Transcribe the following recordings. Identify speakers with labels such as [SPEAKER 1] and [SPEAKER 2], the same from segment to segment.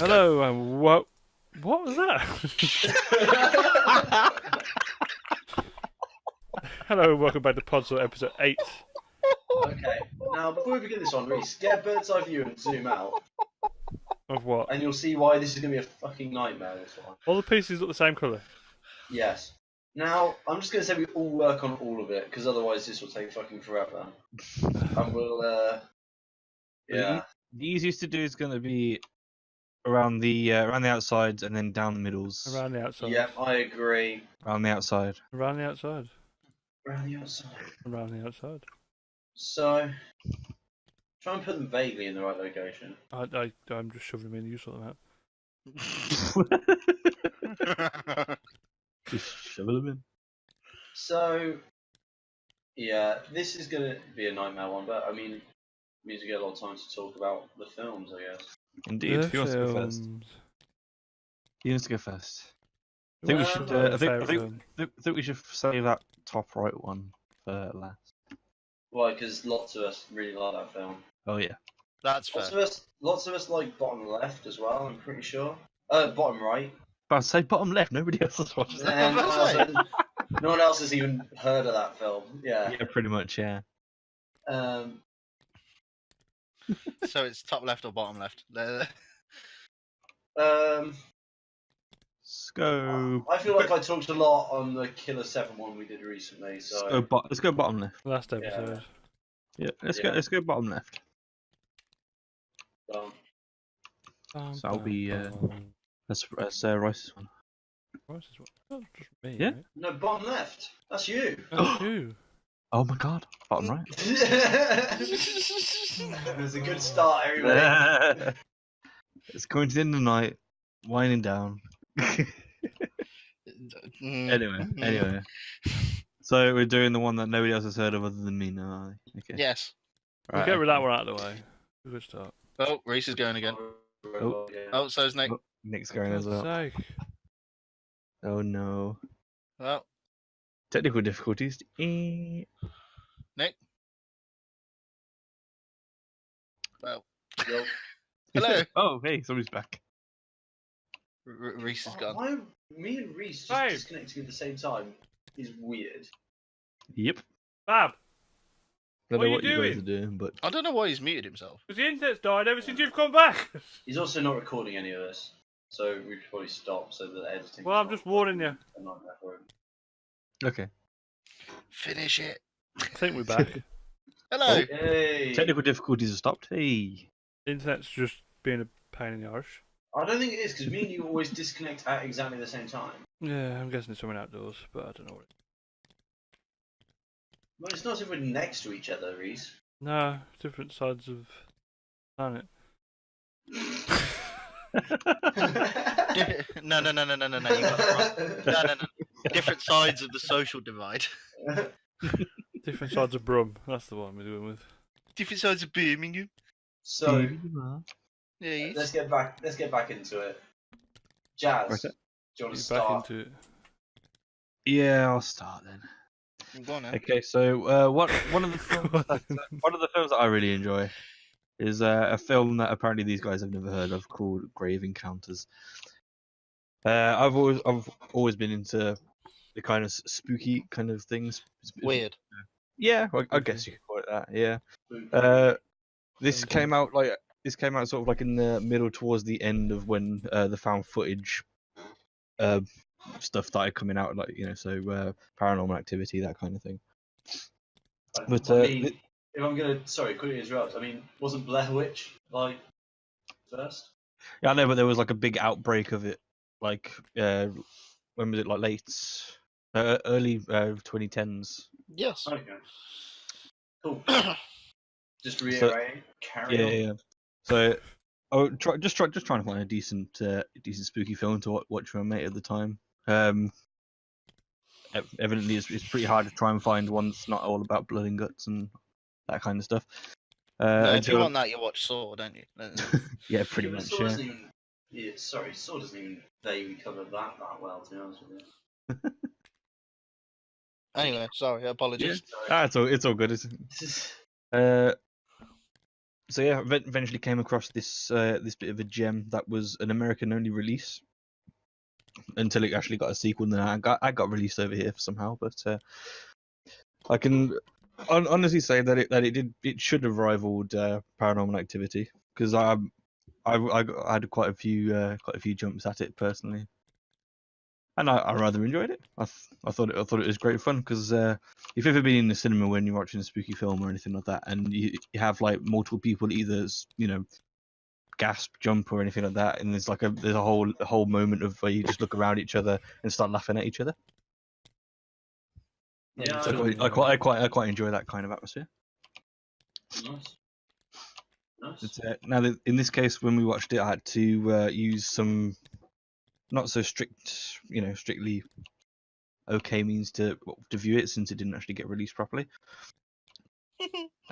[SPEAKER 1] Hello, and what was that? Hello, and welcome back to PodSaw episode 8.
[SPEAKER 2] Okay, now before we begin this one, Rhys, get a bird's eye view and zoom out,
[SPEAKER 1] Of what?
[SPEAKER 2] and you'll see why this is going to be a fucking nightmare, this one.
[SPEAKER 1] All the pieces look the same colour.
[SPEAKER 2] Yes. Now, I'm just going to say we all work on all of it, because otherwise this will take fucking forever. And we'll, yeah.
[SPEAKER 3] The easiest to do is going to be around the outsides and then down the middles.
[SPEAKER 1] Around the outside.
[SPEAKER 2] Yep, I agree.
[SPEAKER 3] Around the outside.
[SPEAKER 1] Around the outside.
[SPEAKER 2] Around the outside.
[SPEAKER 1] Around the outside.
[SPEAKER 2] So, try and put them vaguely in the right location.
[SPEAKER 1] I'm just shoving them in. You sort them out.
[SPEAKER 3] Just shovel them in.
[SPEAKER 2] So, yeah, this is going to be a nightmare one, but I mean, it means we get a lot of time to talk about the films, I guess.
[SPEAKER 3] Indeed.
[SPEAKER 1] The
[SPEAKER 3] Who wants to go first? Who wants to go first? I think we should. I think we should save that top right one for last.
[SPEAKER 2] Why? Because lots of us really like that film.
[SPEAKER 3] Oh yeah.
[SPEAKER 4] That's fair.
[SPEAKER 2] Lots of us like bottom left as well. I'm pretty sure. Bottom right.
[SPEAKER 3] But I'd say bottom left. Nobody else has watched that.
[SPEAKER 2] And no one else has even heard of that film. Yeah.
[SPEAKER 3] Yeah, pretty much. Yeah.
[SPEAKER 4] So it's top left or bottom left?
[SPEAKER 3] Let's go.
[SPEAKER 2] I feel like I talked a lot on the Killer 7 one we did recently. So
[SPEAKER 3] Let's go bottom left.
[SPEAKER 1] Last episode.
[SPEAKER 3] Yeah. Let's go bottom left. So I'll be that's Rhys's one.
[SPEAKER 1] Rhys's one? Oh, just me.
[SPEAKER 3] Yeah.
[SPEAKER 1] Right?
[SPEAKER 2] No, bottom left. That's you.
[SPEAKER 1] That's you.
[SPEAKER 3] Oh my god. Bottom right.
[SPEAKER 2] It was a good start, everybody.
[SPEAKER 3] It's going to the end of the night, winding down. Anyway. So we're doing the one that nobody else has heard of other than me now. Okay.
[SPEAKER 4] Yes.
[SPEAKER 1] We'll get rid of that one out of the way. A good start.
[SPEAKER 4] Oh, Rhys is going again. Oh, so's Nick.
[SPEAKER 3] Nick's going as well.
[SPEAKER 1] Sake.
[SPEAKER 3] Oh no.
[SPEAKER 4] Well,
[SPEAKER 3] Technical difficulties.
[SPEAKER 4] Nick. Well. Hello.
[SPEAKER 3] Oh, hey, somebody's back.
[SPEAKER 4] Rhys is gone.
[SPEAKER 2] Why me and Rhys just disconnecting at the same time is weird.
[SPEAKER 3] Yep.
[SPEAKER 1] Fab.
[SPEAKER 3] I don't
[SPEAKER 1] What
[SPEAKER 3] know
[SPEAKER 1] are
[SPEAKER 3] what
[SPEAKER 1] you
[SPEAKER 3] you guys
[SPEAKER 1] doing?
[SPEAKER 3] are doing, but
[SPEAKER 4] I don't know why he's muted himself.
[SPEAKER 1] Because the internet's died ever since you've come back.
[SPEAKER 2] He's also not recording any of this, so we should probably stop so that the editing.
[SPEAKER 1] Well, I'm just warning you.
[SPEAKER 2] a nightmare for him.
[SPEAKER 3] okay.
[SPEAKER 4] Finish it.
[SPEAKER 1] I think we're back.
[SPEAKER 4] Hello.
[SPEAKER 2] Hey.
[SPEAKER 3] Technical difficulties have stopped. Hey.
[SPEAKER 1] The internet's just being a pain in the arse.
[SPEAKER 2] I don't think it is because me and you always disconnect at exactly the same time.
[SPEAKER 1] Yeah, I'm guessing it's something outdoors, but I don't know what it is.
[SPEAKER 2] Well, it's not as if we're next to each other, Rhys.
[SPEAKER 1] No, different sides of the planet.
[SPEAKER 4] No. You got it wrong. No. Different sides of the social divide.
[SPEAKER 1] Different sides of Brum. That's the one we're doing with.
[SPEAKER 4] Different sides of Birmingham.
[SPEAKER 2] So
[SPEAKER 4] Yeah.
[SPEAKER 2] let's get back into it. Jazz,
[SPEAKER 3] Right.
[SPEAKER 2] do you want to
[SPEAKER 1] Get back
[SPEAKER 2] start?
[SPEAKER 1] into it.
[SPEAKER 3] Yeah, I'll start then.
[SPEAKER 4] Go on then.
[SPEAKER 3] Okay, so one of the films that I really enjoy is a film that apparently these guys have never heard of called Grave Encounters. I've always been into the kind of spooky kind of things.
[SPEAKER 4] Weird.
[SPEAKER 3] Yeah, I guess you could call it that. Yeah. This came out sort of like in the middle towards the end of when the found footage stuff started coming out, like, you know, so Paranormal Activity, that kind of thing. But
[SPEAKER 2] I mean, if I'm gonna, sorry, quickly interrupt. I mean, wasn't Blair Witch like first?
[SPEAKER 3] yeah, I know, but there was like a big outbreak of it, like when was it? Like early 2010s.
[SPEAKER 4] Yes.
[SPEAKER 2] Okay. Cool. Just reiterating. Carry on.
[SPEAKER 3] Yeah. So I just trying to find a decent spooky film to watch with my mate at the time. Evidently, it's pretty hard to try and find one that's not all about blood and guts and that kind of stuff.
[SPEAKER 4] If you want that, you watch Saw, don't you?
[SPEAKER 3] Yeah, pretty
[SPEAKER 2] but
[SPEAKER 3] much.
[SPEAKER 2] Saw doesn't even, Saw doesn't even vaguely cover that well, to be honest with you.
[SPEAKER 4] Anyway, sorry, apologies.
[SPEAKER 3] It's all good. so yeah, eventually came across this this bit of a gem that was an American-only release until it actually got a sequel. And then I got released over here somehow, but I can honestly say that it should have rivaled Paranormal Activity, because I had quite a few jumps at it personally, and I rather enjoyed it. I thought it was great fun, because if you've ever been in the cinema when you're watching a spooky film or anything like that, and you have like multiple people either gasp, jump, or anything like that, and there's a whole moment of where you just look around each other and start laughing at each other.
[SPEAKER 2] Yeah,
[SPEAKER 3] So I quite enjoy that kind of atmosphere.
[SPEAKER 2] Nice.
[SPEAKER 3] But, now that in this case, when we watched it, I had to use some not so strictly okay means to view it, since it didn't actually get released properly.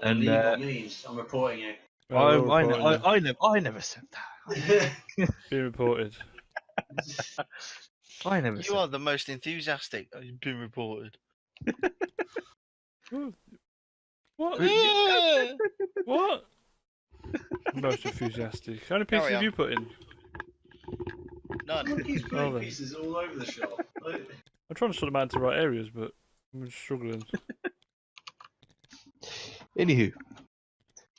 [SPEAKER 3] And
[SPEAKER 2] Illegal means I'm reporting you.
[SPEAKER 3] I never said that.
[SPEAKER 1] Being reported.
[SPEAKER 3] I never.
[SPEAKER 4] You are the most enthusiastic. You've been reported.
[SPEAKER 1] What? What? Most enthusiastic. How many pieces
[SPEAKER 4] Carry
[SPEAKER 1] have
[SPEAKER 4] on.
[SPEAKER 1] you put in?
[SPEAKER 4] None.
[SPEAKER 2] Look, he's putting
[SPEAKER 1] then.
[SPEAKER 2] pieces all over the shop. Like,
[SPEAKER 1] I'm trying to sort them out into the right areas, but I'm struggling.
[SPEAKER 3] Anywho.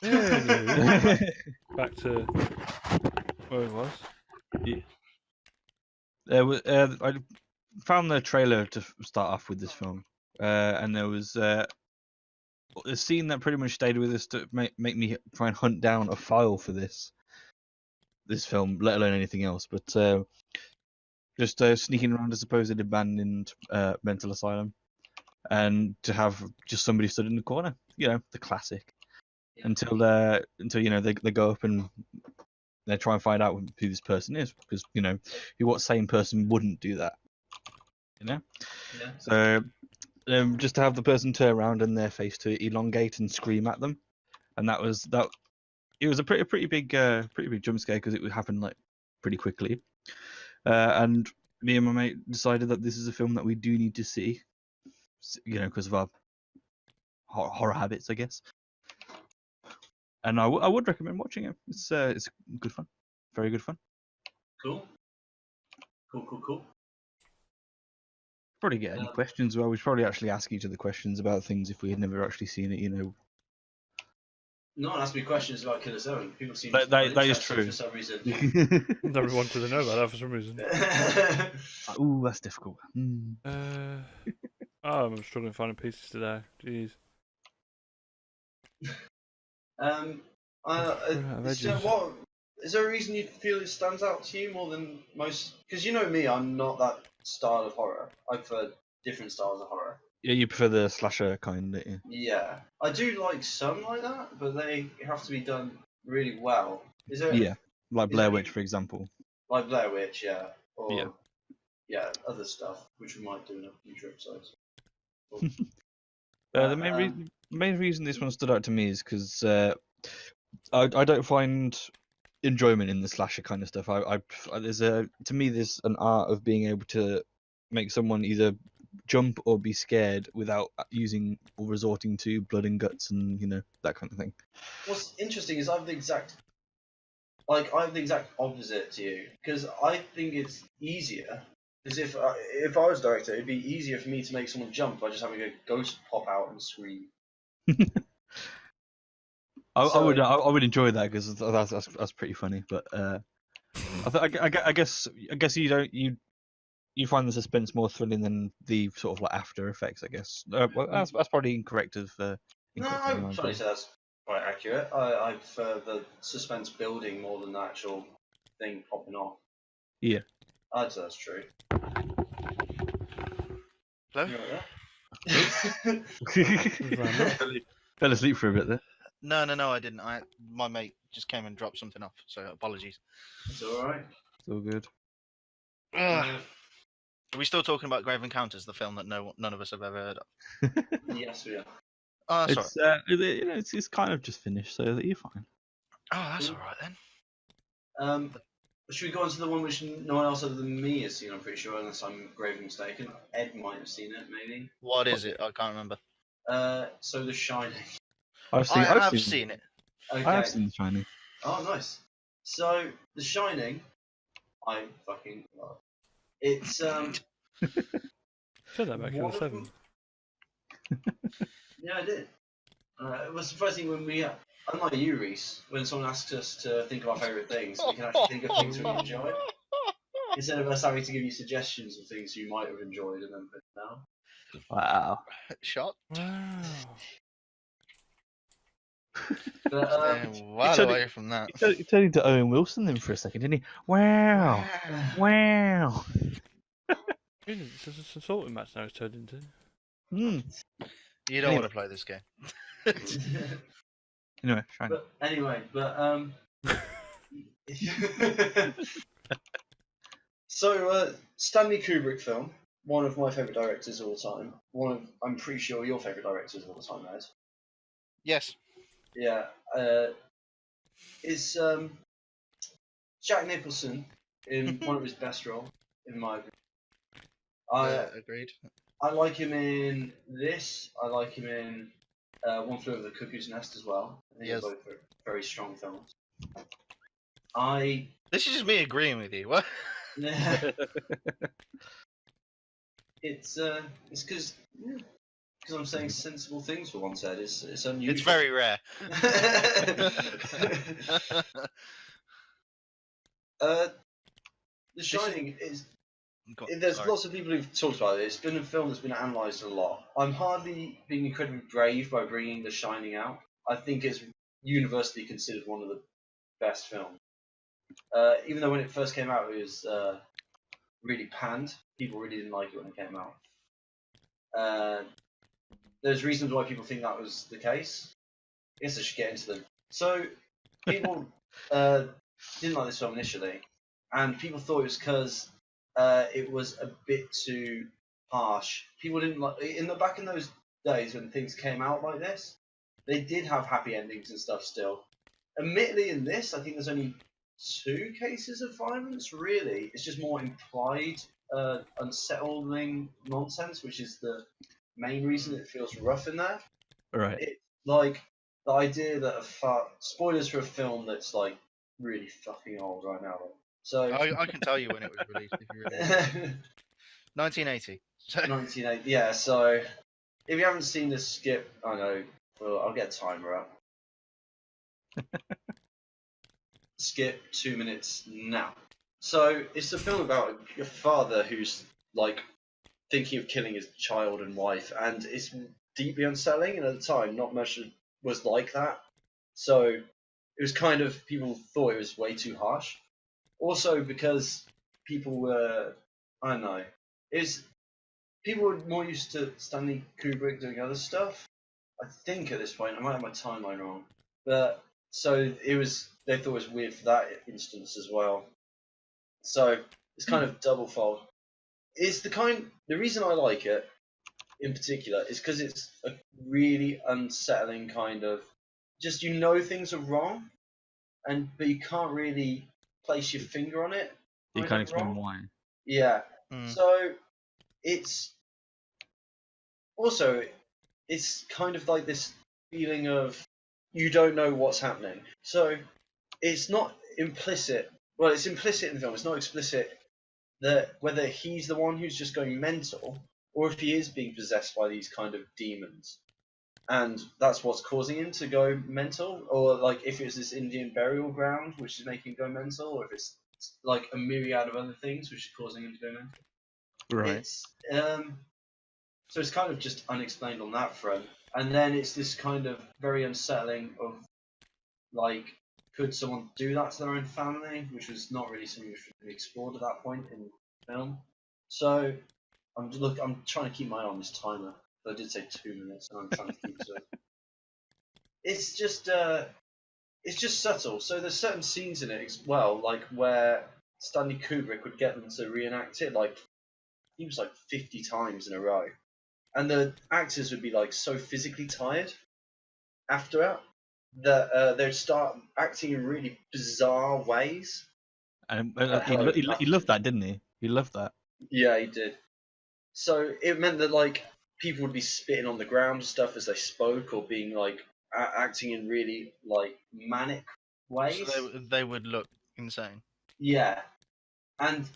[SPEAKER 1] Anywho, back to where it was.
[SPEAKER 3] I found the trailer to start off with this film, and there was a scene that pretty much stayed with us to make me try and hunt down a file for this film, let alone anything else. But just sneaking around a supposed abandoned mental asylum, and to have just somebody stood in the corner, the classic. Until they go up and they try and find out who this person is, because what sane person wouldn't do that,
[SPEAKER 2] Yeah.
[SPEAKER 3] So just to have the person turn around and their face to elongate and scream at them, and that was that. It was a pretty big jump scare, because it would happen like pretty quickly, and me and my mate decided that this is a film that we do need to see, because of our horror habits, I guess. And I would recommend watching it. It's good fun, very good fun.
[SPEAKER 2] Cool.
[SPEAKER 3] Probably get any questions. Well, we'd probably actually ask each other questions about things if we had never actually seen it.
[SPEAKER 2] No one asked me questions about Killer 7. People seem
[SPEAKER 3] That is true.
[SPEAKER 2] for some reason.
[SPEAKER 1] Never wanted to know about that for some reason.
[SPEAKER 3] Ooh, that's difficult.
[SPEAKER 1] I'm struggling finding pieces today. Jeez.
[SPEAKER 2] What is there a reason you feel it stands out to you more than most? Because you know me, I'm not that style of horror. I prefer different styles of horror.
[SPEAKER 3] Yeah, you prefer the slasher kind, don't you?
[SPEAKER 2] Yeah, I do like some like that, but they have to be done really well. Is there?
[SPEAKER 3] Yeah, like Blair
[SPEAKER 2] there
[SPEAKER 3] Witch,
[SPEAKER 2] any-
[SPEAKER 3] for example.
[SPEAKER 2] Like Blair Witch, yeah, or
[SPEAKER 3] Yeah.
[SPEAKER 2] other stuff which we might do in a future episodes.
[SPEAKER 3] The main reason this one stood out to me is because I don't find enjoyment in the slasher kind of stuff. To me there's an art of being able to make someone either jump or be scared without using or resorting to blood and guts and that kind of thing.
[SPEAKER 2] What's interesting is I have the exact opposite to you, because I think it's easier. Because if I was director, it'd be easier for me to make someone jump by just having a ghost pop out and scream.
[SPEAKER 3] I would enjoy that, because that's pretty funny. But I guess you find the suspense more thrilling than the sort of like after effects, I guess. Well, that's probably incorrect of.
[SPEAKER 2] No,
[SPEAKER 3] incorrect
[SPEAKER 2] I
[SPEAKER 3] of
[SPEAKER 2] would probably say that's quite accurate. I prefer the suspense building more than the actual thing popping off.
[SPEAKER 3] Yeah.
[SPEAKER 2] I'd say that's true.
[SPEAKER 4] Hello?
[SPEAKER 2] You know that?
[SPEAKER 3] Fell asleep for a bit there.
[SPEAKER 4] No, I didn't. My mate just came and dropped something off, so apologies.
[SPEAKER 2] It's alright.
[SPEAKER 3] It's all good.
[SPEAKER 4] Are we still talking about Grave Encounters, the film that none of us have ever heard of?
[SPEAKER 2] Yes, we are.
[SPEAKER 4] Oh, that's alright.
[SPEAKER 3] It's kind of just finished, so you're fine.
[SPEAKER 4] Oh, that's alright then.
[SPEAKER 2] Should we go on to the one which no one else other than me has seen? I'm pretty sure, unless I'm gravely mistaken. Ed might have seen it, maybe.
[SPEAKER 4] What is it? I can't remember.
[SPEAKER 2] So The Shining.
[SPEAKER 4] I have seen it.
[SPEAKER 2] Okay.
[SPEAKER 3] I have seen The Shining.
[SPEAKER 2] Oh, nice. So, The Shining, I fucking love. It's
[SPEAKER 1] Said that back in
[SPEAKER 2] one
[SPEAKER 1] the
[SPEAKER 2] of
[SPEAKER 1] seven.
[SPEAKER 2] Yeah, I did. It was surprising when we, unlike you, Rhys, when someone asks us to think of our favourite things, we can actually think of things we enjoy. Instead of us having to give you suggestions of things you might have enjoyed and then put them down.
[SPEAKER 3] Wow.
[SPEAKER 4] Shot.
[SPEAKER 1] Wow.
[SPEAKER 2] But,
[SPEAKER 4] Well
[SPEAKER 3] turned
[SPEAKER 4] away from that.
[SPEAKER 3] He turned into Owen Wilson then for a second, didn't he? Wow. Wow.
[SPEAKER 1] It's a assaulting match now it's turned into.
[SPEAKER 3] Hmm.
[SPEAKER 4] You don't want to play this game.
[SPEAKER 3] Anyway, Shining.
[SPEAKER 2] So, Stanley Kubrick film, one of my favourite directors of all time. I'm pretty sure your favourite directors of all time, Ed.
[SPEAKER 4] Yes.
[SPEAKER 2] Yeah. It's Jack Nicholson in one of his best roles, in my opinion.
[SPEAKER 4] Agreed.
[SPEAKER 2] I like him in this. I like him in One Flew Over the Cuckoo's Nest as well. I think
[SPEAKER 4] Yes.
[SPEAKER 2] they're both very strong films.
[SPEAKER 4] This is just me agreeing with you. What?
[SPEAKER 2] It's because I'm saying sensible things for once, Ed. It's unusual.
[SPEAKER 4] It's very rare.
[SPEAKER 2] The Shining is.
[SPEAKER 4] God,
[SPEAKER 2] There's
[SPEAKER 4] sorry.
[SPEAKER 2] lots of people who've talked about it. It's been a film that's been analysed a lot. I'm hardly being incredibly brave by bringing The Shining out. I think it's universally considered one of the best films. Even though when it first came out, it was really panned. People really didn't like it when it came out. There's reasons why people think that was the case. I guess I should get into them. So, people didn't like this film initially, and people thought it was because it was a bit too harsh. People didn't like back in those days when things came out like this. They did have happy endings and stuff still. Admittedly, in this, I think there's only 2 cases of violence. Really, it's just more implied, unsettling nonsense, which is the main reason it feels rough in there.
[SPEAKER 3] Right.
[SPEAKER 2] It's like the idea that spoilers for a film that's like really fucking old right now. So
[SPEAKER 4] I can tell you when it was released if you really want. 1980.
[SPEAKER 2] 1980. Yeah. So if you haven't seen this, skip. I know. Well, I'll get a timer up. Skip 2 minutes now. So it's a film about a father who's like thinking of killing his child and wife, and it's deeply unsettling. And at the time, not much was like that. So it was kind of people thought it was way too harsh. Also because people were, I don't know, people were more used to Stanley Kubrick doing other stuff. I think at this point, I might have my timeline wrong, but so they thought it was weird for that instance as well. So it's kind of double fold. The reason I like it in particular is because it's a really unsettling kind of, just things are wrong, but you can't really place your finger on it.
[SPEAKER 3] You
[SPEAKER 2] Right
[SPEAKER 3] can't
[SPEAKER 2] or
[SPEAKER 3] explain
[SPEAKER 2] wrong.
[SPEAKER 3] why.
[SPEAKER 2] Yeah.
[SPEAKER 4] Mm.
[SPEAKER 2] So it's kind of like this feeling of you don't know what's happening. So it's not implicit. Well, it's implicit in the film. It's not explicit that whether he's the one who's just going mental or if he is being possessed by these kind of demons. And that's what's causing him to go mental, or like if it's this Indian burial ground which is making him go mental, or if it's like a myriad of other things which is causing him to go mental.
[SPEAKER 3] Right.
[SPEAKER 2] It's so it's kind of just unexplained on that front, and then it's this kind of very unsettling of like, could someone do that to their own family, which was not really something which was explored at that point in the film. So I'm trying to keep my eye on this timer. I did say 2 minutes, and I'm trying to keep to it. It's just subtle. So there's certain scenes in it as well, like where Stanley Kubrick would get them to reenact it, like he was like 50 times in a row, and the actors would be like so physically tired after it that they'd start acting in really bizarre ways.
[SPEAKER 3] And he loved that, didn't he? He loved that.
[SPEAKER 2] Yeah, he did. So it meant that like people would be spitting on the ground and stuff as they spoke, or being like acting in really like manic ways.
[SPEAKER 4] So they would look insane.
[SPEAKER 2] Yeah, and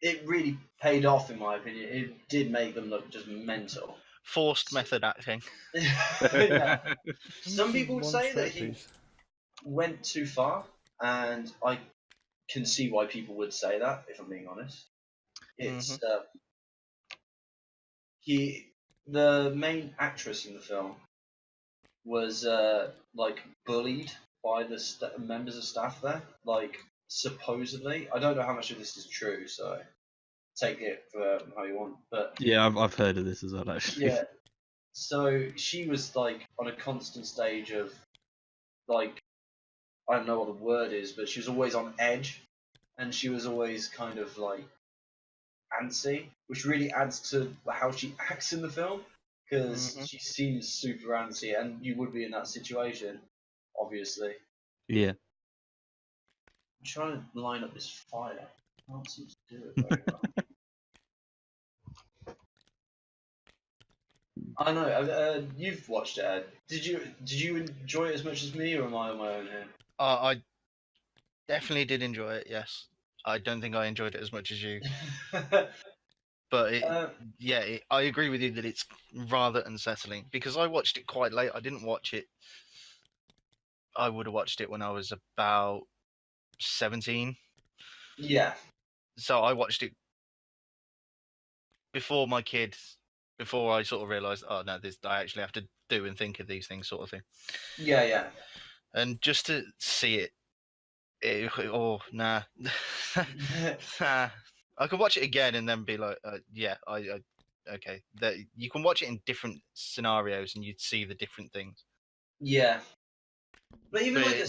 [SPEAKER 2] it really paid off in my opinion. It did make them look just mental.
[SPEAKER 4] Forced method acting.
[SPEAKER 2] Yeah. Some people would
[SPEAKER 1] One
[SPEAKER 2] say that
[SPEAKER 1] straight
[SPEAKER 2] he
[SPEAKER 1] piece.
[SPEAKER 2] went too far, and I can see why people would say that. If I'm being honest, it's the main actress in the film was like bullied by the members of staff there, like supposedly. I don't know how much of this is true, so take it for how you want. But
[SPEAKER 3] Yeah, I've heard of this as well, actually.
[SPEAKER 2] yeah, so she was like on a constant stage of like I don't know what the word is, but she was always on edge, and she was always kind of like antsy, which really adds to how she acts in the film because she seems super antsy, and you would be in that situation, obviously.
[SPEAKER 3] Yeah.
[SPEAKER 2] I'm trying to line up this fire. I can't seem to do it very well. I know. You've watched it, Ed. Did you enjoy it as much as me, or am I on my own here?
[SPEAKER 4] I definitely did enjoy it. Yes, I don't think I enjoyed it as much as you, but I agree with you that it's rather unsettling because I watched it quite late. I didn't watch it. I would have watched it when I was about 17.
[SPEAKER 2] Yeah.
[SPEAKER 4] So I watched it before my kids, before I sort of realised, oh no, I actually have to do and think of these things, sort of thing.
[SPEAKER 2] Yeah, yeah.
[SPEAKER 4] And just to see oh nah, nah. I could watch it again and then be like, okay. That you can watch it in different scenarios and you'd see the different things.
[SPEAKER 2] Yeah. But even
[SPEAKER 4] But
[SPEAKER 2] like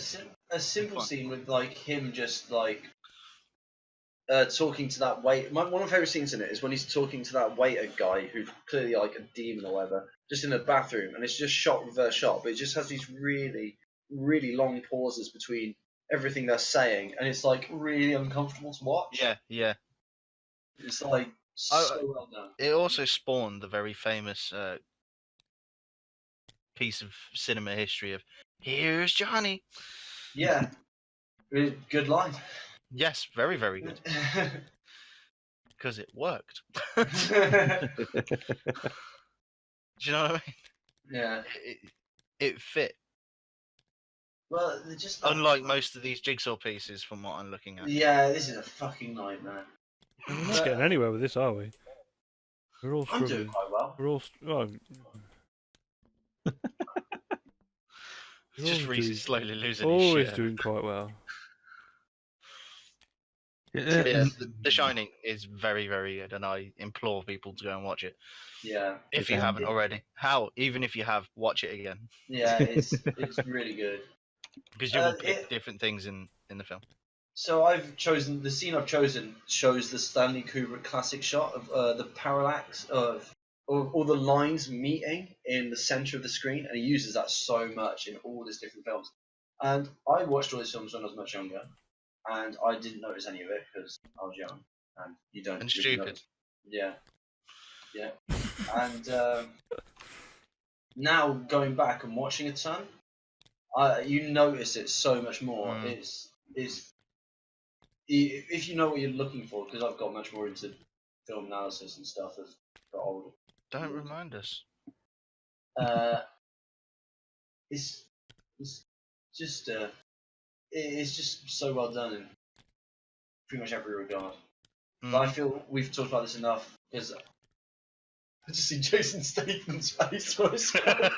[SPEAKER 2] a simple scene with like him just like talking to that waiter. One of my favorite scenes in it is when he's talking to that waiter guy who's clearly like a demon or whatever, just in a bathroom, and it's just shot reverse shot, but it just has these really, really long pauses between everything they're saying, and it's like really uncomfortable to watch.
[SPEAKER 4] Yeah.
[SPEAKER 2] It's like so well done.
[SPEAKER 4] It also spawned the very famous piece of cinema history of "Here's Johnny."
[SPEAKER 2] Yeah, good line.
[SPEAKER 4] Yes, very, very good. Because it worked. Do you know what I mean?
[SPEAKER 2] Yeah.
[SPEAKER 4] It fit.
[SPEAKER 2] Well, they're just
[SPEAKER 4] Unlike most of these Jigsaw pieces, from what I'm looking at.
[SPEAKER 2] Yeah, this is a fucking nightmare.
[SPEAKER 1] We're not getting anywhere with this, are we? We're all
[SPEAKER 2] I'm
[SPEAKER 1] struggling.
[SPEAKER 2] doing quite well.
[SPEAKER 1] We're all.
[SPEAKER 4] Just Rhys is slowly losing his
[SPEAKER 1] Always
[SPEAKER 4] shit.
[SPEAKER 1] doing quite well.
[SPEAKER 4] Yeah, The Shining is very, very good, and I implore people to go and watch it.
[SPEAKER 2] Yeah.
[SPEAKER 4] If you haven't already. Even if you have, watch it again.
[SPEAKER 2] Yeah, it's really good.
[SPEAKER 4] Because you will pick different things in the film.
[SPEAKER 2] So the scene I've chosen shows the Stanley Kubrick classic shot of the parallax of all the lines meeting in the center of the screen, and he uses that so much in all his different films. And I watched all his films when I was much younger, and I didn't notice any of it because I was young, and you don't.
[SPEAKER 4] And
[SPEAKER 2] really
[SPEAKER 4] stupid.
[SPEAKER 2] notice. Yeah. And now going back and watching a ton, you notice it so much more. It's if you know what you're looking for, because I've got much more into film analysis and stuff as I got older.
[SPEAKER 4] Don't remind us.
[SPEAKER 2] It's just it's just so well done in pretty much every regard. But I feel we've talked about this enough because I just see Jason Statham's face when I spoke.
[SPEAKER 1] Yeah,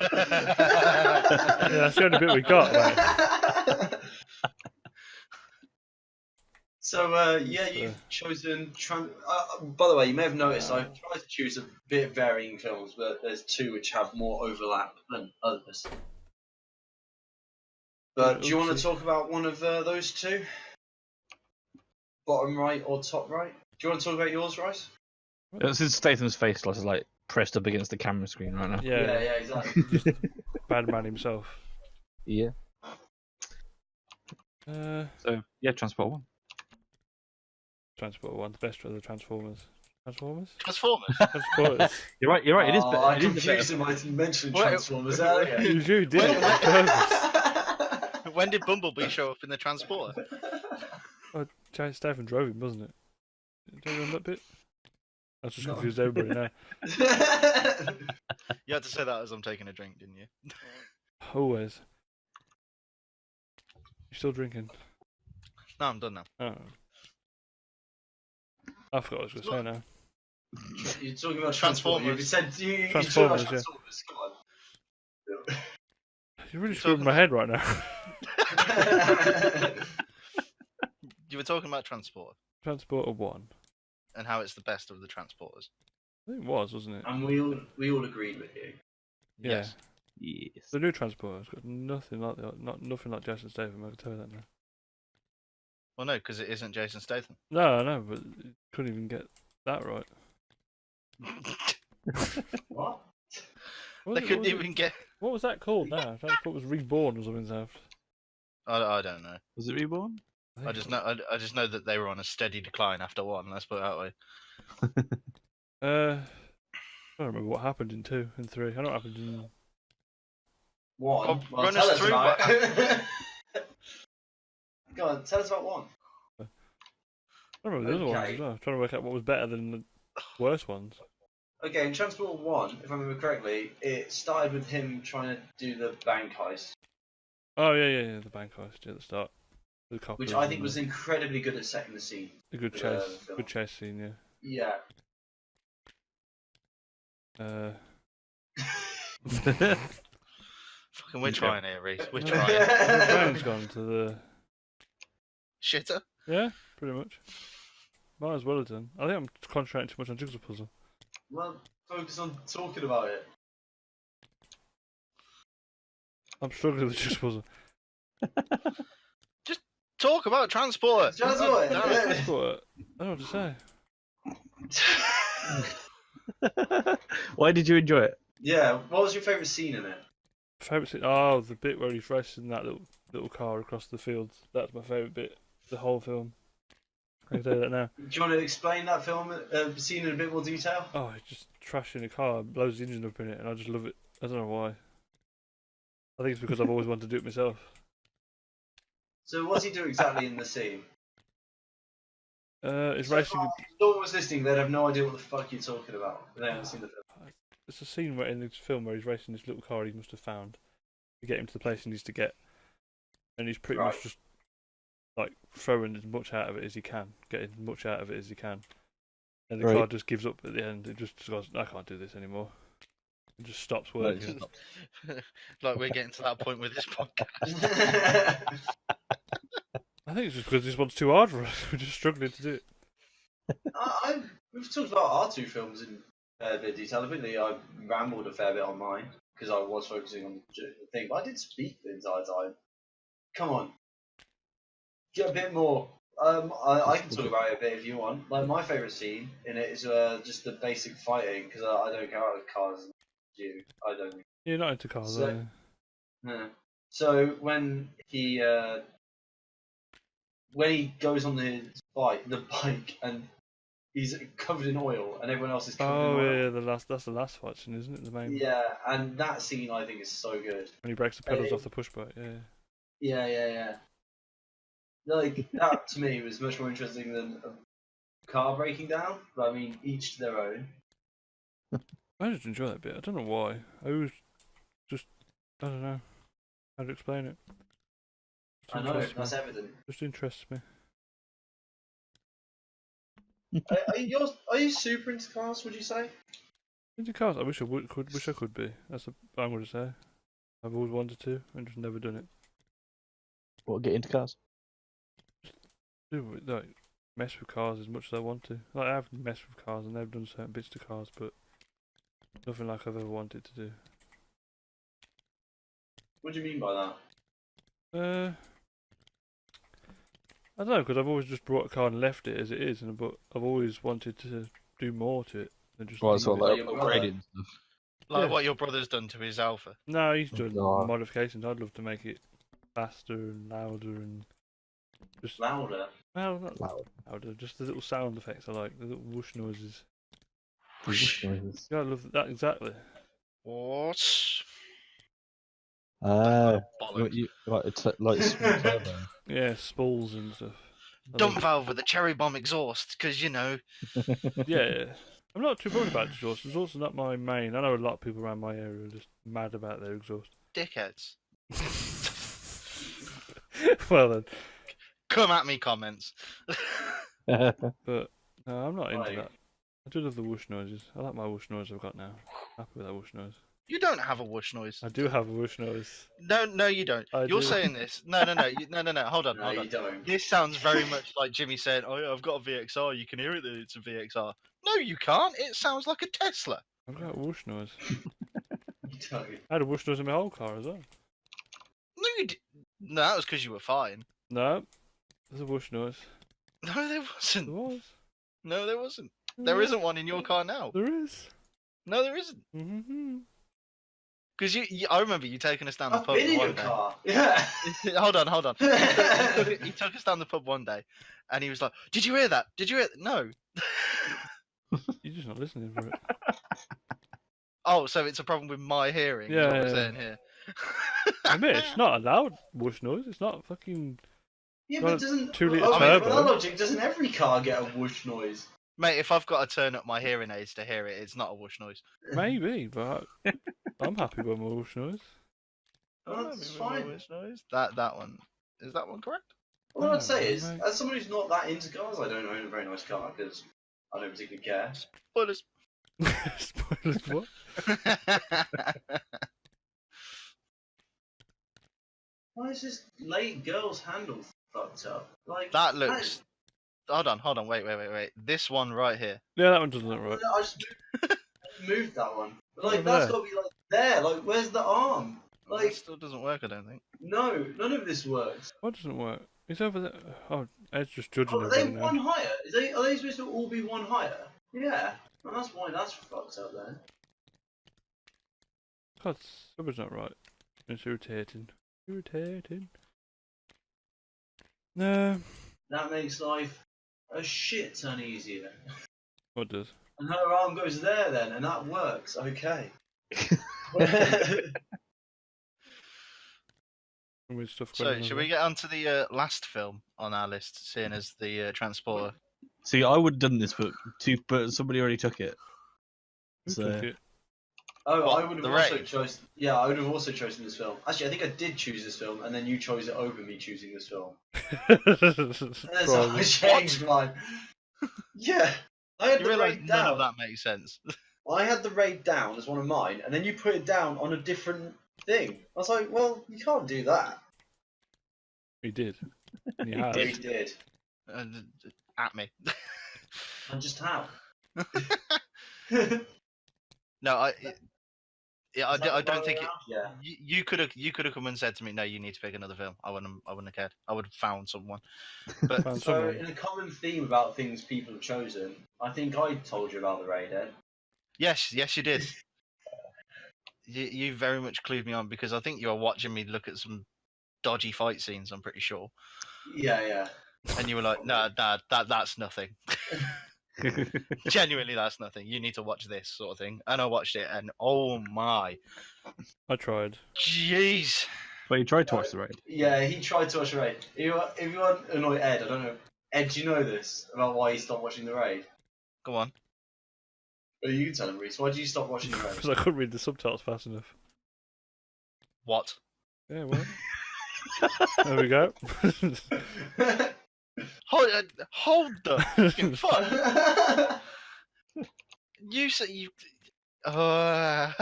[SPEAKER 1] that's the only bit we got. Like.
[SPEAKER 2] So you've chosen. By the way, you may have noticed I've tried to choose a bit of varying films, but there's two which have more overlap than others. But do you want to talk about one of those two? Bottom right or top right? Do you want to talk about yours, Rhys?
[SPEAKER 3] Since Statham's face is like pressed up against the camera screen right now.
[SPEAKER 2] Yeah, exactly.
[SPEAKER 1] Just bad man himself.
[SPEAKER 3] Yeah.
[SPEAKER 1] So
[SPEAKER 3] yeah, Transport 1.
[SPEAKER 1] Transport 1, the best of the Transformers. Transformers?
[SPEAKER 4] Transformers.
[SPEAKER 1] Transporters.
[SPEAKER 3] You're right. You're right. It is.
[SPEAKER 2] I
[SPEAKER 3] It is the
[SPEAKER 2] confused him by mentioning
[SPEAKER 4] Wait,
[SPEAKER 2] Transformers earlier.
[SPEAKER 1] You did it on purpose.
[SPEAKER 4] When did Bumblebee show up in the transporter?
[SPEAKER 1] Oh, Jason Statham drove him, wasn't it? Did you remember that bit? I just
[SPEAKER 2] No.
[SPEAKER 1] confused everybody now.
[SPEAKER 4] You had to say that as I'm taking a drink, didn't you?
[SPEAKER 1] Always. You still drinking?
[SPEAKER 4] No, I'm done now.
[SPEAKER 1] Oh. I forgot what I was going to say now.
[SPEAKER 2] You're talking about
[SPEAKER 4] Transformers.
[SPEAKER 2] You said you
[SPEAKER 1] Transformers,
[SPEAKER 2] talking about Transformers. Come on.
[SPEAKER 1] You're really screwing my head right now.
[SPEAKER 4] You were talking about Transporter
[SPEAKER 1] Transporter 1.
[SPEAKER 4] and how it's the best of the Transporters.
[SPEAKER 1] I think it was, wasn't it?
[SPEAKER 2] And we all agreed with you.
[SPEAKER 1] Yeah.
[SPEAKER 4] Yes.
[SPEAKER 3] Yes.
[SPEAKER 1] The new Transporter's got nothing like nothing like Jason Statham, I can tell you that now.
[SPEAKER 4] Well, no, because it isn't Jason Statham.
[SPEAKER 1] No, I know, but you couldn't even get that right.
[SPEAKER 2] What?
[SPEAKER 1] What
[SPEAKER 4] They
[SPEAKER 1] was it-
[SPEAKER 4] couldn't
[SPEAKER 1] what was it-
[SPEAKER 4] even get.
[SPEAKER 1] What was that called now? I thought it was Reborn or something. Daft.
[SPEAKER 4] I don't know.
[SPEAKER 3] Was it Reborn?
[SPEAKER 4] I just know. I just know that they were on a steady decline after one. Let's put it that way.
[SPEAKER 1] I don't remember what happened in 2 and 3. I know what happened in.
[SPEAKER 2] One.
[SPEAKER 4] Well, run us
[SPEAKER 2] tell us
[SPEAKER 4] through
[SPEAKER 2] about
[SPEAKER 4] what
[SPEAKER 2] it. Go on, tell us about one.
[SPEAKER 1] I don't remember the other ones
[SPEAKER 2] Okay.
[SPEAKER 1] as well. I'm trying to work out what was better than the worst ones.
[SPEAKER 2] Okay, in Transport 1, if I remember correctly, it started with him trying to do the bank heist,
[SPEAKER 1] Oh yeah, the bank heist at the start. The coppers
[SPEAKER 2] which I think
[SPEAKER 1] and
[SPEAKER 2] was incredibly good at setting the scene.
[SPEAKER 1] a good
[SPEAKER 2] the
[SPEAKER 1] chase,
[SPEAKER 2] film.
[SPEAKER 1] good chase scene.
[SPEAKER 2] Yeah.
[SPEAKER 1] Yeah.
[SPEAKER 4] Fucking, we're
[SPEAKER 3] Yeah.
[SPEAKER 4] trying here, Rhys. We're
[SPEAKER 1] No.
[SPEAKER 4] trying.
[SPEAKER 1] My brain's gone to the.
[SPEAKER 4] Shitter.
[SPEAKER 1] Yeah, pretty much. Might as well have done. I think I'm concentrating too much on Jigsaw Puzzle.
[SPEAKER 2] Well, focus on talking about it.
[SPEAKER 1] I'm struggling with Jigsaw Puzzle.
[SPEAKER 4] Talk about Transporter.
[SPEAKER 2] Transporter.
[SPEAKER 4] God damn it.
[SPEAKER 1] That's what I don't know what to say.
[SPEAKER 3] Why did you enjoy it?
[SPEAKER 2] Yeah, what was your favourite scene in it?
[SPEAKER 1] Favourite scene? Oh, the bit where he's racing that little car across the fields. That's my favourite bit. The whole film. I can tell you that now.
[SPEAKER 2] Do you want to explain that film scene in a bit more detail?
[SPEAKER 1] Oh, he's just trashing a car, blows the engine up in it, and I just love it. I don't know why. I think it's because I've always wanted to do it myself.
[SPEAKER 2] So what's he do exactly in the scene?
[SPEAKER 1] It's
[SPEAKER 2] So
[SPEAKER 1] racing.
[SPEAKER 2] if someone was listening, they'd have no idea what the fuck you're talking about. They haven't seen the film.
[SPEAKER 1] It's a scene where in this film where he's racing this little car he must have found to get him to the place he needs to get, and he's pretty much
[SPEAKER 2] Right.
[SPEAKER 1] just like throwing as much out of it as he can, getting as much out of it as he can, and the car
[SPEAKER 3] Right.
[SPEAKER 1] just gives up at the end. It just goes, I can't do this anymore. It just stops working.
[SPEAKER 4] Like we're getting to that point with this podcast.
[SPEAKER 1] I think it's just because this one's too hard for us. We're just struggling to do it.
[SPEAKER 2] We've talked about our two films in a bit of detail. Admittedly, I rambled a fair bit on mine because I was focusing on the thing, but I did speak the entire time. Come on, get a bit more. I can talk about it a bit if you want. Like my favourite scene in it is just the basic fighting because I don't care about cars. As you, I don't.
[SPEAKER 1] You're not into cars,
[SPEAKER 2] So-
[SPEAKER 1] are you?
[SPEAKER 2] Yeah. So when he goes on the bike, and he's covered in oil, and everyone else is covered
[SPEAKER 1] Oh
[SPEAKER 2] in oil.
[SPEAKER 1] yeah, that's the last fight scene, isn't it? The main
[SPEAKER 2] Yeah, and that scene I think is so good.
[SPEAKER 1] when he breaks the pedals
[SPEAKER 2] Uh,
[SPEAKER 1] off the push bike. Yeah.
[SPEAKER 2] Yeah. Like that to me was much more interesting than a car breaking down. But I mean, each to their own.
[SPEAKER 1] I just enjoy that bit. I don't know why. I always just I don't know how to explain it. Just
[SPEAKER 2] I know
[SPEAKER 1] interests
[SPEAKER 2] that's
[SPEAKER 1] me.
[SPEAKER 2] evident.
[SPEAKER 1] Just interests me.
[SPEAKER 2] Are you super into cars? Would you say?
[SPEAKER 1] Into cars, I wish I could be. That's what I'm going to say. I've always wanted to, and just never done it.
[SPEAKER 3] What, get into cars?
[SPEAKER 1] Like mess with cars as much as I want to. Like I've messed with cars and they've done certain bits to cars, but nothing like I've ever wanted to do.
[SPEAKER 2] What do you mean by that?
[SPEAKER 1] I don't know, because I've always just brought a car and left it as it is, but I've always wanted to do more to it than just.
[SPEAKER 3] Well,
[SPEAKER 1] leave
[SPEAKER 3] sort
[SPEAKER 1] it.
[SPEAKER 3] of like
[SPEAKER 2] Your brother.
[SPEAKER 3] upgrading and stuff.
[SPEAKER 4] Like
[SPEAKER 1] Yeah.
[SPEAKER 4] what your brother's done to his Alpha.
[SPEAKER 1] No, he's doing
[SPEAKER 3] God.
[SPEAKER 1] modifications. I'd love to make it faster and louder and just
[SPEAKER 2] Louder.
[SPEAKER 1] well, not
[SPEAKER 3] Loud.
[SPEAKER 1] louder. Just the little sound effects I like, the little whoosh noises.
[SPEAKER 3] Whoosh noises.
[SPEAKER 1] Yeah, I love that exactly.
[SPEAKER 4] What?
[SPEAKER 3] What
[SPEAKER 4] Bollocks.
[SPEAKER 3] you like like small turbo.
[SPEAKER 1] Yeah, spools and stuff. I
[SPEAKER 4] Dump
[SPEAKER 1] love
[SPEAKER 4] valve with a cherry bomb exhaust, because you know.
[SPEAKER 1] it. Yeah. I'm not too bothered about exhaust. Exhaust is not my main. I know a lot of people around my area are just mad about their exhaust.
[SPEAKER 4] Dickheads.
[SPEAKER 1] Well then,
[SPEAKER 4] Come at me, comments.
[SPEAKER 1] but no, I'm not into
[SPEAKER 2] Right.
[SPEAKER 1] that. I do love the whoosh noises. I like my whoosh noise I've got now. Happy with that whoosh noise.
[SPEAKER 4] You don't have a whoosh noise.
[SPEAKER 1] I do have a whoosh noise.
[SPEAKER 4] No, you don't.
[SPEAKER 1] I
[SPEAKER 4] You're
[SPEAKER 1] do.
[SPEAKER 4] saying this. No. No. Hold on.
[SPEAKER 2] No, you don't.
[SPEAKER 4] This sounds very much like Jimmy saying, "Oh yeah, I've got a VXR. You can hear it that it's a VXR." No, you can't. It sounds like a Tesla.
[SPEAKER 1] I've got a whoosh noise.
[SPEAKER 2] You don't.
[SPEAKER 1] I had a whoosh noise in my whole car as well.
[SPEAKER 4] No, no, that was because you were fine.
[SPEAKER 1] No, there's a whoosh noise.
[SPEAKER 4] No, there
[SPEAKER 1] There
[SPEAKER 4] wasn't.
[SPEAKER 1] was.
[SPEAKER 4] No, there wasn't. There isn't one in your car now.
[SPEAKER 1] There is.
[SPEAKER 4] No, there isn't.
[SPEAKER 1] Mm-hmm.
[SPEAKER 4] Because I remember you taking us down the
[SPEAKER 2] I've
[SPEAKER 4] pub
[SPEAKER 2] been in your
[SPEAKER 4] one day.
[SPEAKER 2] car. Yeah.
[SPEAKER 4] Hold on. He took us down the pub one day, and he was like, "Did you hear that? Did you hear?" No.
[SPEAKER 1] You're just not listening for it.
[SPEAKER 4] Oh, so it's a problem with my hearing.
[SPEAKER 1] Yeah,
[SPEAKER 4] is what we're
[SPEAKER 1] yeah.
[SPEAKER 4] saying here.
[SPEAKER 1] I mean, it's not a loud whoosh noise. It's not fucking.
[SPEAKER 2] Yeah,
[SPEAKER 1] Got
[SPEAKER 2] but doesn't
[SPEAKER 1] 2 litre
[SPEAKER 2] okay,
[SPEAKER 1] turbo.
[SPEAKER 2] by that logic, doesn't every car get a whoosh noise?
[SPEAKER 4] Mate, if I've got to turn up my hearing aids to hear it, it's not a whoosh noise.
[SPEAKER 1] Maybe, but I'm happy with my whoosh noise.
[SPEAKER 2] Oh, that's fine.
[SPEAKER 4] Whoosh noise. That one. Is that one correct?
[SPEAKER 2] All I'd say is,
[SPEAKER 1] Mate.
[SPEAKER 2] as someone who's not that into cars, I don't own a very nice car because I don't particularly care.
[SPEAKER 4] Spoilers.
[SPEAKER 1] Spoilers, what?
[SPEAKER 2] Why is this late girl's handle fucked up? Like
[SPEAKER 4] That looks. Hold on. Wait. This one right here.
[SPEAKER 1] Yeah, that one doesn't look right.
[SPEAKER 2] I just moved that one. But, like
[SPEAKER 1] Over
[SPEAKER 2] that's
[SPEAKER 1] there.
[SPEAKER 2] got to be like there. Like where's the arm?
[SPEAKER 4] That
[SPEAKER 2] Like
[SPEAKER 4] still doesn't work, I don't think.
[SPEAKER 2] no, none of this works.
[SPEAKER 1] What doesn't work? It's over there. Oh, Ed's just judging
[SPEAKER 2] Oh, are they
[SPEAKER 1] everybody
[SPEAKER 2] one
[SPEAKER 1] now.
[SPEAKER 2] higher? Are they supposed to all be one higher? Yeah. Well, that's why that's fucked up then.
[SPEAKER 1] God, something's not right. It's irritating. Irritating. No.
[SPEAKER 2] That makes life a shit ton easier.
[SPEAKER 1] What does?
[SPEAKER 2] And her arm goes there then, and that works. Okay.
[SPEAKER 1] Weird stuff
[SPEAKER 4] So,
[SPEAKER 1] going on
[SPEAKER 4] should
[SPEAKER 1] over
[SPEAKER 4] we get on to the last film on our list, seeing as the Transporter?
[SPEAKER 3] See, I would have done this, but somebody already took it.
[SPEAKER 1] there? Who
[SPEAKER 3] So-
[SPEAKER 1] took it?
[SPEAKER 2] Oh,
[SPEAKER 4] What,
[SPEAKER 2] I would have
[SPEAKER 4] The
[SPEAKER 2] also
[SPEAKER 4] Raid?
[SPEAKER 2] chosen. Yeah, I would have also chosen this film. Actually, I think I did choose this film, and then you chose it over me choosing this film. And that's how I
[SPEAKER 1] Probably.
[SPEAKER 2] changed mine. Yeah, I had
[SPEAKER 4] You
[SPEAKER 2] the
[SPEAKER 4] realise
[SPEAKER 2] raid
[SPEAKER 4] none
[SPEAKER 2] down.
[SPEAKER 4] of that makes sense.
[SPEAKER 2] I had the raid down as one of mine, and then you put it down on a different thing. I was like, well, you can't do that.
[SPEAKER 1] He did. He
[SPEAKER 3] He
[SPEAKER 1] has.
[SPEAKER 2] Yeah, you did.
[SPEAKER 4] At me.
[SPEAKER 2] And just how?
[SPEAKER 4] No, I don't think it,
[SPEAKER 2] Yeah.
[SPEAKER 4] you could have come and said to me, no, you need to pick another film. I wouldn't have cared. I would have found someone. But
[SPEAKER 1] Found
[SPEAKER 2] So,
[SPEAKER 1] someone.
[SPEAKER 2] in a common theme about things people have chosen, I think I told you about the raid, Ed.
[SPEAKER 4] yes, you did. You very much clued me on because I think you were watching me look at some dodgy fight scenes. I'm pretty sure,
[SPEAKER 2] Yeah.
[SPEAKER 4] and you were like, nah, that's nothing. Genuinely, that's nothing. You need to watch this sort of thing. And I watched it, and oh my,
[SPEAKER 1] I tried.
[SPEAKER 4] jeez.
[SPEAKER 3] But you tried to watch the raid.
[SPEAKER 2] Yeah, he tried to watch the raid. If you want to annoy Ed, I don't know. Ed, do you know this about why he stopped watching the raid?
[SPEAKER 4] Go on.
[SPEAKER 2] Or you can tell him, Rhys. Why did you stop watching the
[SPEAKER 1] Because I couldn't read the subtitles fast enough.
[SPEAKER 4] What?
[SPEAKER 1] Yeah, well. There we go.
[SPEAKER 2] raid?
[SPEAKER 4] Hold the fucking fuck. You say you. I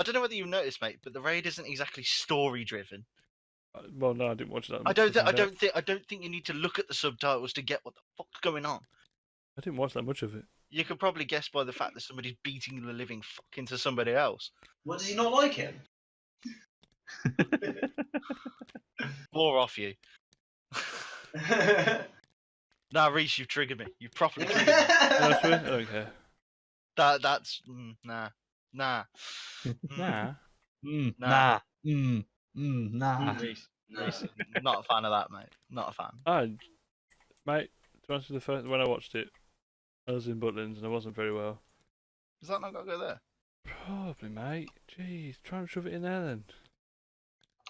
[SPEAKER 4] don't know whether you've noticed, mate, but the raid isn't exactly story driven.
[SPEAKER 1] Well, no, I didn't watch that.
[SPEAKER 4] I don't
[SPEAKER 1] much of it.
[SPEAKER 4] think you need to look at the subtitles to get what the fuck's going on.
[SPEAKER 1] I didn't watch that much of it.
[SPEAKER 4] You could probably guess by the fact that somebody's beating the living fuck into somebody else.
[SPEAKER 2] What, does he not like him?
[SPEAKER 4] Floor off you. Nah, Rhys, you've triggered me. You've properly triggered me.
[SPEAKER 1] Honestly, I don't care.
[SPEAKER 4] That's nah.
[SPEAKER 1] Nah.
[SPEAKER 3] Nah. Nah.
[SPEAKER 4] Rhys,
[SPEAKER 2] No.
[SPEAKER 4] Rhys, not a fan of that, mate. Not a fan.
[SPEAKER 1] Mate, honest, when I watched it, I was in Butlins and I wasn't very well.
[SPEAKER 4] Does that not got to go there?
[SPEAKER 1] Probably, mate. Jeez, try and shove it in there then.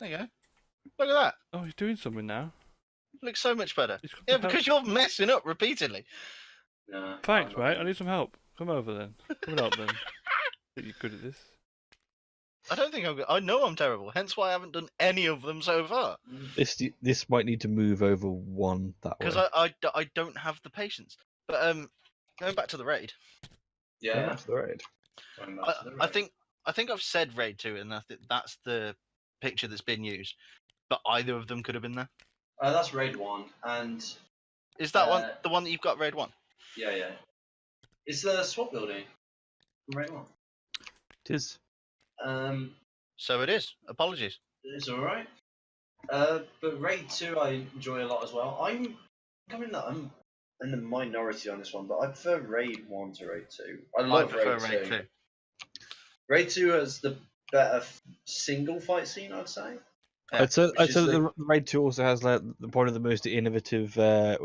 [SPEAKER 4] There you go. Look at that.
[SPEAKER 1] Oh, he's doing something now.
[SPEAKER 4] Looks so much better.
[SPEAKER 1] He's got
[SPEAKER 4] Yeah,
[SPEAKER 1] the help.
[SPEAKER 4] because you're messing up repeatedly.
[SPEAKER 2] No,
[SPEAKER 1] Thanks,
[SPEAKER 2] I'm not.
[SPEAKER 1] mate. I need some help. Come over then. Come and help then. I think you're good at this.
[SPEAKER 4] I don't think I'm good. I know I'm terrible. Hence why I haven't done any of them so far.
[SPEAKER 3] This might need to move over one that way.
[SPEAKER 4] Because I don't have the patience. But going back to the raid.
[SPEAKER 3] Yeah,
[SPEAKER 2] Yeah.
[SPEAKER 3] that's the raid.
[SPEAKER 2] Going back to the
[SPEAKER 4] I
[SPEAKER 2] raid.
[SPEAKER 4] think I've said raid 2 and that's the picture that's been used. But either of them could have been there.
[SPEAKER 2] That's raid 1, and
[SPEAKER 4] Is that one the one that you've got raid 1?
[SPEAKER 2] yeah. It's the swap building from raid 1.
[SPEAKER 3] It is.
[SPEAKER 4] So it is. Apologies.
[SPEAKER 2] It's alright. But raid 2 I enjoy a lot as well. I'm in the minority on this one, but I prefer raid 1 to raid 2. I love
[SPEAKER 4] prefer
[SPEAKER 2] raid 2.
[SPEAKER 4] raid 2.
[SPEAKER 2] Raid 2 has the better single fight scene, I'd say.
[SPEAKER 4] Yeah,
[SPEAKER 3] I'd say
[SPEAKER 2] which is
[SPEAKER 3] the Raid 2 also has like one of the most innovative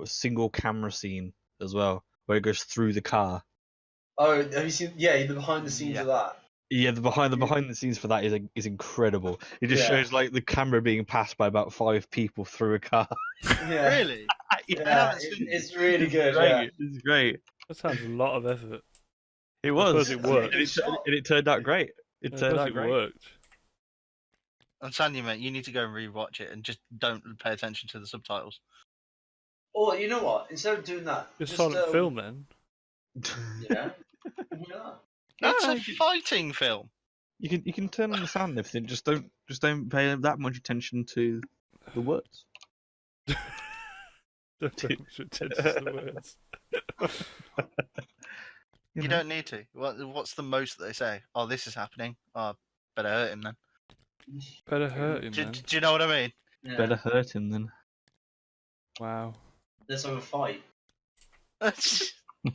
[SPEAKER 3] single camera scene as well, where it goes through the car.
[SPEAKER 2] Oh, have you seen? Yeah, the behind the scenes of that.
[SPEAKER 3] Yeah, the behind the scenes for that is incredible. It just
[SPEAKER 2] Yeah.
[SPEAKER 3] shows like the camera being passed by about 5 people through a car.
[SPEAKER 2] Yeah.
[SPEAKER 4] Really?
[SPEAKER 2] Yeah, it's really good. Yeah.
[SPEAKER 3] It's great.
[SPEAKER 1] That sounds a lot of effort.
[SPEAKER 3] It
[SPEAKER 1] I
[SPEAKER 3] was.
[SPEAKER 1] suppose it worked.
[SPEAKER 3] And it turned out great. It
[SPEAKER 1] I
[SPEAKER 3] turned
[SPEAKER 1] suppose
[SPEAKER 3] out
[SPEAKER 1] it
[SPEAKER 3] great.
[SPEAKER 1] worked.
[SPEAKER 4] I'm telling you, mate, you need to go and rewatch it and just don't pay attention to the subtitles.
[SPEAKER 2] Or you know what? Instead of doing that,
[SPEAKER 1] Just silent film then.
[SPEAKER 2] Yeah.
[SPEAKER 4] It's
[SPEAKER 3] No,
[SPEAKER 4] a fighting film.
[SPEAKER 3] You can turn on the sound and everything. Just don't pay that much attention to the words.
[SPEAKER 1] Don't pay much attention to the words.
[SPEAKER 4] You don't need to. What's the most that they say? Oh, this is happening. Oh, better hurt him then.
[SPEAKER 1] Better hurt him
[SPEAKER 4] Do,
[SPEAKER 1] then.
[SPEAKER 4] do you know what I mean?
[SPEAKER 2] Yeah.
[SPEAKER 3] Better hurt him than.
[SPEAKER 1] Wow.
[SPEAKER 2] Let's have a fight.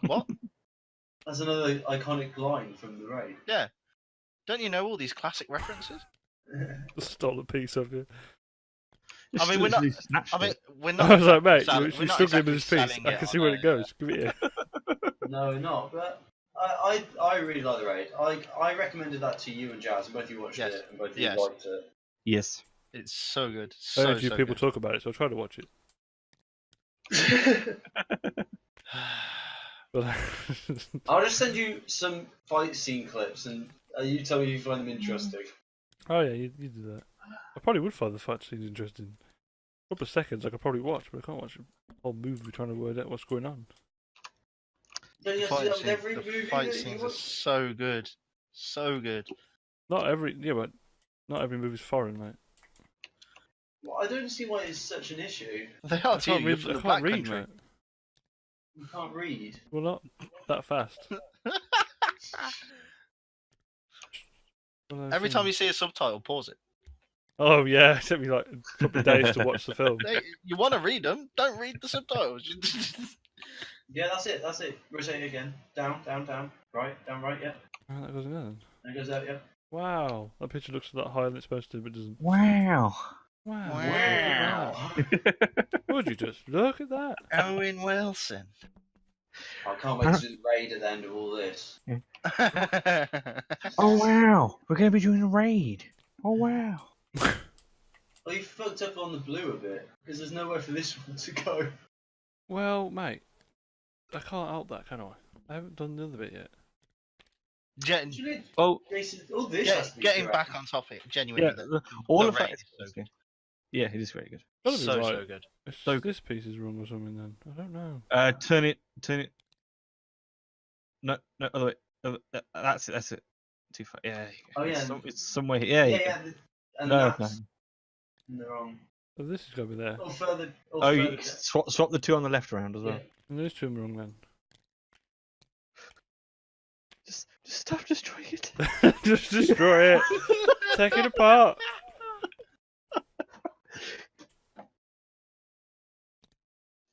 [SPEAKER 4] What?
[SPEAKER 2] That's another iconic line from the raid.
[SPEAKER 4] Yeah. Don't you know all these classic references?
[SPEAKER 1] Stole a piece of you.
[SPEAKER 4] I mean, we're not-
[SPEAKER 3] Literally snatched
[SPEAKER 4] I mean,
[SPEAKER 3] it.
[SPEAKER 4] we're not.
[SPEAKER 1] I was like, mate,
[SPEAKER 4] exactly
[SPEAKER 1] you're struggling with this piece. I can see where it goes. Give it here.
[SPEAKER 2] No, not. But I really like the raid. I recommended that to you and Jazz, and both of you watched
[SPEAKER 4] Yes.
[SPEAKER 2] it, and both of you
[SPEAKER 4] Yes.
[SPEAKER 2] liked it.
[SPEAKER 3] Yes.
[SPEAKER 4] It's so good.
[SPEAKER 1] I
[SPEAKER 4] So,
[SPEAKER 1] heard you
[SPEAKER 4] so
[SPEAKER 1] people
[SPEAKER 4] good.
[SPEAKER 1] talk about it, so I tried to watch it. But
[SPEAKER 2] I'll just send you some fight scene clips, and you tell me if you find them interesting.
[SPEAKER 1] oh yeah, you do that. I probably would find the fight scenes interesting. A couple of seconds I could probably watch, but I can't watch a whole movie trying to work out what's going on.
[SPEAKER 2] Don't you have to do that with every
[SPEAKER 4] The
[SPEAKER 2] movie
[SPEAKER 4] fight
[SPEAKER 2] that you
[SPEAKER 4] scenes are
[SPEAKER 2] watch?
[SPEAKER 4] so good. So good.
[SPEAKER 1] Not every but not every movie's foreign, mate.
[SPEAKER 2] Well, I don't see why it's such an issue.
[SPEAKER 4] They are
[SPEAKER 1] I
[SPEAKER 4] to you.
[SPEAKER 1] can't
[SPEAKER 4] You're
[SPEAKER 1] read.
[SPEAKER 4] from
[SPEAKER 1] I
[SPEAKER 4] the
[SPEAKER 1] can't
[SPEAKER 4] black
[SPEAKER 1] read,
[SPEAKER 4] country.
[SPEAKER 1] mate.
[SPEAKER 2] You can't read.
[SPEAKER 1] Well, not that fast.
[SPEAKER 4] Every time you see a subtitle, pause it.
[SPEAKER 1] Oh yeah, it took me like a couple of days to watch the film.
[SPEAKER 4] You want to read them? Don't read the subtitles.
[SPEAKER 2] Yeah, that's it. That's it. Rotate it again. Down, down, down. Right, down, right. Yeah.
[SPEAKER 1] Oh, that goes in there then.
[SPEAKER 2] And it goes out. Yeah.
[SPEAKER 1] Wow, that picture looks a lot higher than it's supposed to, but doesn't.
[SPEAKER 3] Wow.
[SPEAKER 1] Wow.
[SPEAKER 4] Wow.
[SPEAKER 1] Would you just look at that?
[SPEAKER 4] Owen Wilson.
[SPEAKER 2] I can't wait to do the raid at the end of all this.
[SPEAKER 3] Oh wow. We're gonna be doing a raid. Oh wow.
[SPEAKER 2] Well, you fucked up on the blue a bit because there's nowhere for this one to go.
[SPEAKER 1] Well, mate, I can't help that, can I? I haven't done the other bit yet.
[SPEAKER 2] Actually,
[SPEAKER 3] Oh
[SPEAKER 2] Jason, all this has to be
[SPEAKER 4] Getting
[SPEAKER 2] correct.
[SPEAKER 4] back on topic, genuinely.
[SPEAKER 3] yeah. All
[SPEAKER 4] the
[SPEAKER 3] of that
[SPEAKER 4] raid
[SPEAKER 3] is
[SPEAKER 4] is so
[SPEAKER 3] yeah, it is very good.
[SPEAKER 1] Gotta be
[SPEAKER 4] So
[SPEAKER 1] right.
[SPEAKER 4] good.
[SPEAKER 1] It's
[SPEAKER 3] So
[SPEAKER 1] this piece is wrong or something then. I don't know.
[SPEAKER 3] Turn it. No, other way. That's it. Too far. Yeah.
[SPEAKER 2] Oh, yeah.
[SPEAKER 3] It's somewhere. Yeah.
[SPEAKER 2] Yeah. And
[SPEAKER 3] No.
[SPEAKER 2] that's in the wrong.
[SPEAKER 1] Oh, this has got to be there.
[SPEAKER 2] Or further. Or
[SPEAKER 3] Oh,
[SPEAKER 2] further
[SPEAKER 3] you swap the two on the left around as well.
[SPEAKER 2] Yeah.
[SPEAKER 1] And there's two of them wrong then.
[SPEAKER 3] Just stop destroying it.
[SPEAKER 1] Just destroy it. Take it apart.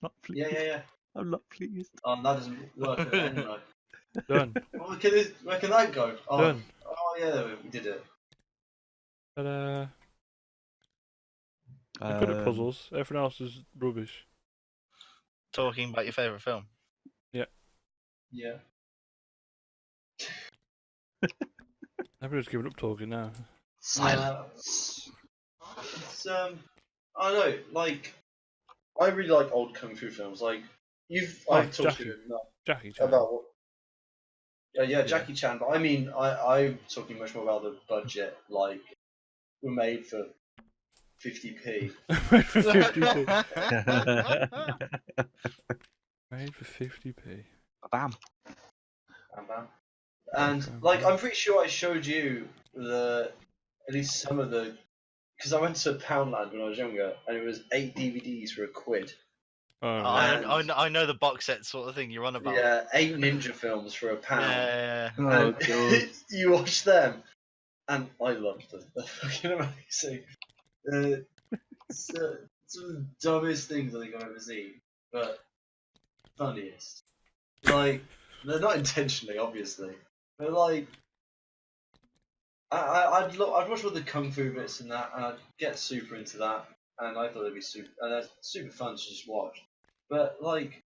[SPEAKER 3] Not pleased.
[SPEAKER 2] Yeah.
[SPEAKER 3] I'm not pleased.
[SPEAKER 2] Oh, that doesn't work at the end, right?
[SPEAKER 1] Done.
[SPEAKER 2] Oh, where can that go? Oh,
[SPEAKER 1] Done.
[SPEAKER 2] Oh, yeah, we did it.
[SPEAKER 1] But I'm good at puzzles. Everything else is rubbish.
[SPEAKER 4] talking about your favourite film.
[SPEAKER 2] Yeah.
[SPEAKER 1] Everyone's giving up talking now.
[SPEAKER 3] Silence.
[SPEAKER 2] It's I don't know, like I really like old kung fu films. Like I've talked to you
[SPEAKER 1] Jackie Chan.
[SPEAKER 2] about what. Yeah, Jackie Chan. But I mean, I'm talking much more about the budget. Like, were made for 50p.
[SPEAKER 1] Made for 50p. Made for 50p.
[SPEAKER 3] Bam.
[SPEAKER 2] Bam, bam. And like, I'm pretty sure I showed you at least some of the, because I went to Poundland when I was younger, and it was 8 DVDs for £1.
[SPEAKER 1] Oh,
[SPEAKER 4] I know the box set sort of thing you're on about.
[SPEAKER 2] Yeah, 8 ninja films for £1.
[SPEAKER 4] Yeah.
[SPEAKER 3] Oh,
[SPEAKER 2] And
[SPEAKER 3] God.
[SPEAKER 2] you watch them, and I loved them. They're fucking amazing. It's some of the dumbest things I think I've ever seen, but funniest. Like, they're not intentionally, obviously, but like, I'd watch all the kung fu bits and that, and I'd get super into that, and I thought it'd be super, and that's super fun to just watch. But like,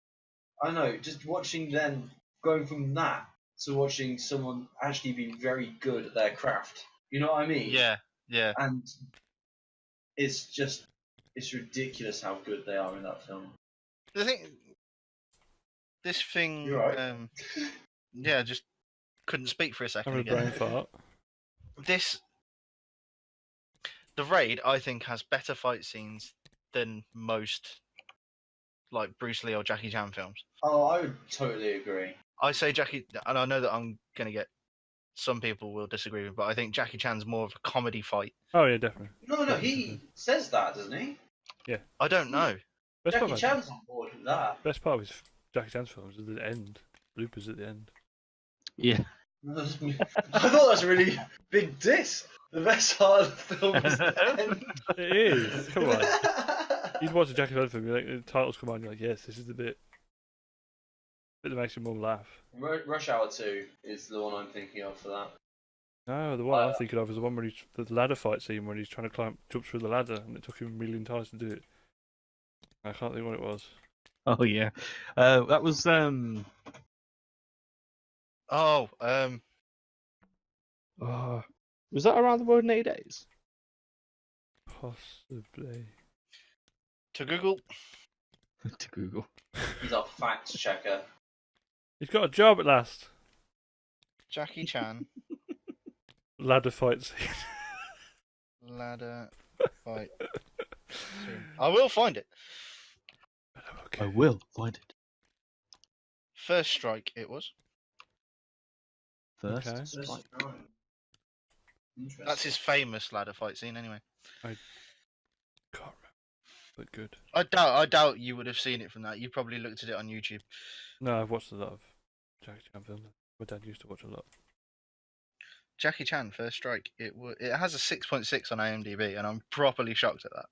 [SPEAKER 2] I don't know, just watching them going from that to watching someone actually be very good at their craft. You know what I mean?
[SPEAKER 4] Yeah.
[SPEAKER 2] And it's ridiculous how good they are in that film.
[SPEAKER 4] The thing, this thing,
[SPEAKER 2] You're right.
[SPEAKER 4] yeah, just couldn't speak for a second
[SPEAKER 1] having a
[SPEAKER 4] again.
[SPEAKER 1] brain fart.
[SPEAKER 4] The Raid, I think, has better fight scenes than most, like Bruce Lee or Jackie Chan films.
[SPEAKER 2] Oh, I would totally agree.
[SPEAKER 4] I say Jackie, and I know that I'm gonna get some people will disagree with, but I think Jackie Chan's more of a comedy fight.
[SPEAKER 1] Oh yeah, definitely.
[SPEAKER 2] No, he says that, doesn't he?
[SPEAKER 4] I don't know.
[SPEAKER 1] Best
[SPEAKER 2] Jackie
[SPEAKER 1] part,
[SPEAKER 2] Chan's on board with that.
[SPEAKER 1] best part of his Jackie Chan's films is the end. Bloopers at the end.
[SPEAKER 3] Yeah.
[SPEAKER 2] I thought that was a really big diss. The best part of the film is the end.
[SPEAKER 1] It is. Come on. You'd watch a Jackie Chan film, you're like, the titles come on, you're like, yes, this is the bit that makes your mum laugh.
[SPEAKER 2] Rush Hour 2 is the one I'm thinking of for that.
[SPEAKER 1] No, the one I'm thinking of is the one where the ladder fight scene where he's trying to jump through the ladder, and it took him a million times to do it. I can't think what it was.
[SPEAKER 3] Oh yeah. That was was that Around the World in 8 Days?
[SPEAKER 1] Possibly.
[SPEAKER 4] To Google.
[SPEAKER 3] To Google.
[SPEAKER 2] He's our fact checker.
[SPEAKER 1] He's got a job at last.
[SPEAKER 4] Jackie Chan
[SPEAKER 1] Ladder fight scene.
[SPEAKER 4] ladder fight scene. I will find it.
[SPEAKER 3] I will find it.
[SPEAKER 4] First Strike, it was.
[SPEAKER 3] First
[SPEAKER 1] Okay.
[SPEAKER 3] strike.
[SPEAKER 2] Interesting.
[SPEAKER 4] That's his famous ladder fight scene, anyway.
[SPEAKER 1] Can't remember, but good.
[SPEAKER 4] I doubt you would have seen it from that. You probably looked at it on YouTube.
[SPEAKER 1] No, I've watched a lot of Jackie Chan films. My dad used to watch a lot.
[SPEAKER 4] Jackie Chan, First Strike. It has a 6.6 on IMDb, and I'm properly shocked at that.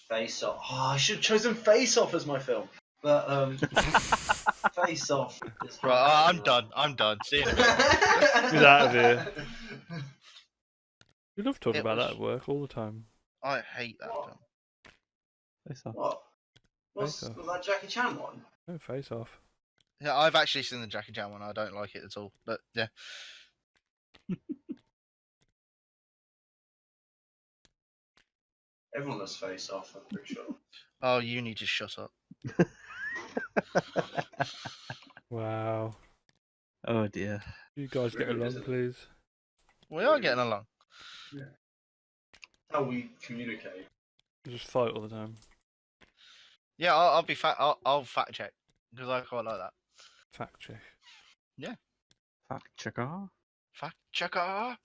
[SPEAKER 2] Face Off. Oh, I should have chosen Face Off as my film. But Face Off is
[SPEAKER 4] Right, I'm done. See you in a bit.
[SPEAKER 1] Get out of here. We love talking
[SPEAKER 4] It
[SPEAKER 1] about
[SPEAKER 4] was-
[SPEAKER 1] that at work all the time.
[SPEAKER 4] I hate that
[SPEAKER 2] What?
[SPEAKER 4] film.
[SPEAKER 3] Face Off.
[SPEAKER 2] What?
[SPEAKER 1] Face Off.
[SPEAKER 2] Was that Jackie Chan one?
[SPEAKER 1] Oh, Face Off.
[SPEAKER 4] Yeah, I've actually seen the Jackie Chan one. I don't like it at all. But yeah,
[SPEAKER 2] Everyone does Face Off, I'm pretty sure.
[SPEAKER 4] oh, you need to shut up.
[SPEAKER 1] Wow.
[SPEAKER 3] Oh dear.
[SPEAKER 1] You guys get
[SPEAKER 2] Rude,
[SPEAKER 1] along,
[SPEAKER 2] isn't it?
[SPEAKER 1] please.
[SPEAKER 4] We are getting along.
[SPEAKER 2] How we communicate.
[SPEAKER 1] You just fight all the time.
[SPEAKER 4] Yeah, I'll be I'll fact check because I quite like that.
[SPEAKER 1] Fact check.
[SPEAKER 3] Fact checker.
[SPEAKER 4] Fact checker.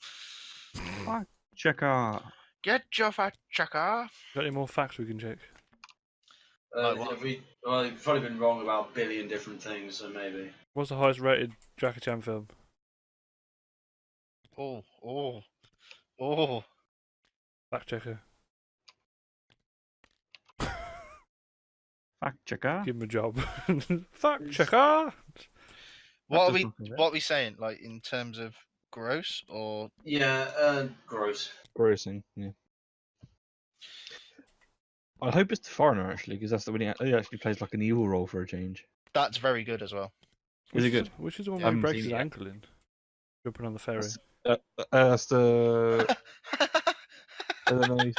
[SPEAKER 3] Fact checker.
[SPEAKER 4] Get your fact checker.
[SPEAKER 1] Got any more facts we can check?
[SPEAKER 4] Like what?
[SPEAKER 2] We've probably been wrong about a billion different things, so maybe.
[SPEAKER 1] What's the highest rated Jackie Chan film?
[SPEAKER 4] Oh.
[SPEAKER 1] Fact checker.
[SPEAKER 3] Fact checker.
[SPEAKER 1] Give him a job. Fact checker!
[SPEAKER 4] What
[SPEAKER 3] does something, right?
[SPEAKER 4] are we saying? Like in terms of gross or
[SPEAKER 2] Yeah, gross.
[SPEAKER 3] Grossing. Yeah. I hope it's the foreigner actually, because that's the when he actually plays like an evil role for a change.
[SPEAKER 4] That's very good as well.
[SPEAKER 3] Is it good?
[SPEAKER 1] Which is the one
[SPEAKER 3] I
[SPEAKER 1] where he
[SPEAKER 3] haven't
[SPEAKER 1] breaks
[SPEAKER 3] seen
[SPEAKER 1] his
[SPEAKER 3] it yet.
[SPEAKER 1] ankle in? Jumping on the ferry.
[SPEAKER 3] That's the. I don't know. He's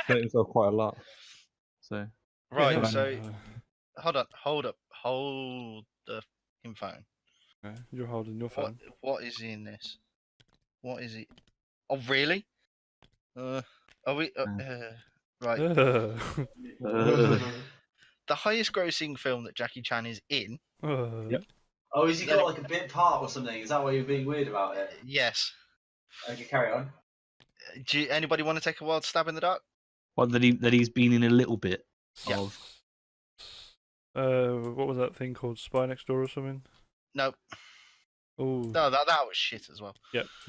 [SPEAKER 3] played himself quite a lot. So
[SPEAKER 4] Right,
[SPEAKER 1] Yeah,
[SPEAKER 4] so hold the fucking phone.
[SPEAKER 1] okay, you're holding your phone.
[SPEAKER 4] What is in this? What is it? Oh, really? Are we? Right.
[SPEAKER 3] uh,
[SPEAKER 4] The highest grossing film that Jackie Chan is in.
[SPEAKER 3] Yep.
[SPEAKER 2] Oh, has he got like a bit part or something? Is that why you're being weird about it?
[SPEAKER 4] Yes.
[SPEAKER 2] Okay, carry on.
[SPEAKER 4] Anybody want to take a wild stab in the dark?
[SPEAKER 3] well, that he's been in a little bit
[SPEAKER 4] Yeah.
[SPEAKER 3] of.
[SPEAKER 1] What was that thing called? Spy Next Door or something?
[SPEAKER 4] No.
[SPEAKER 1] Oh,
[SPEAKER 4] No, that was shit as well.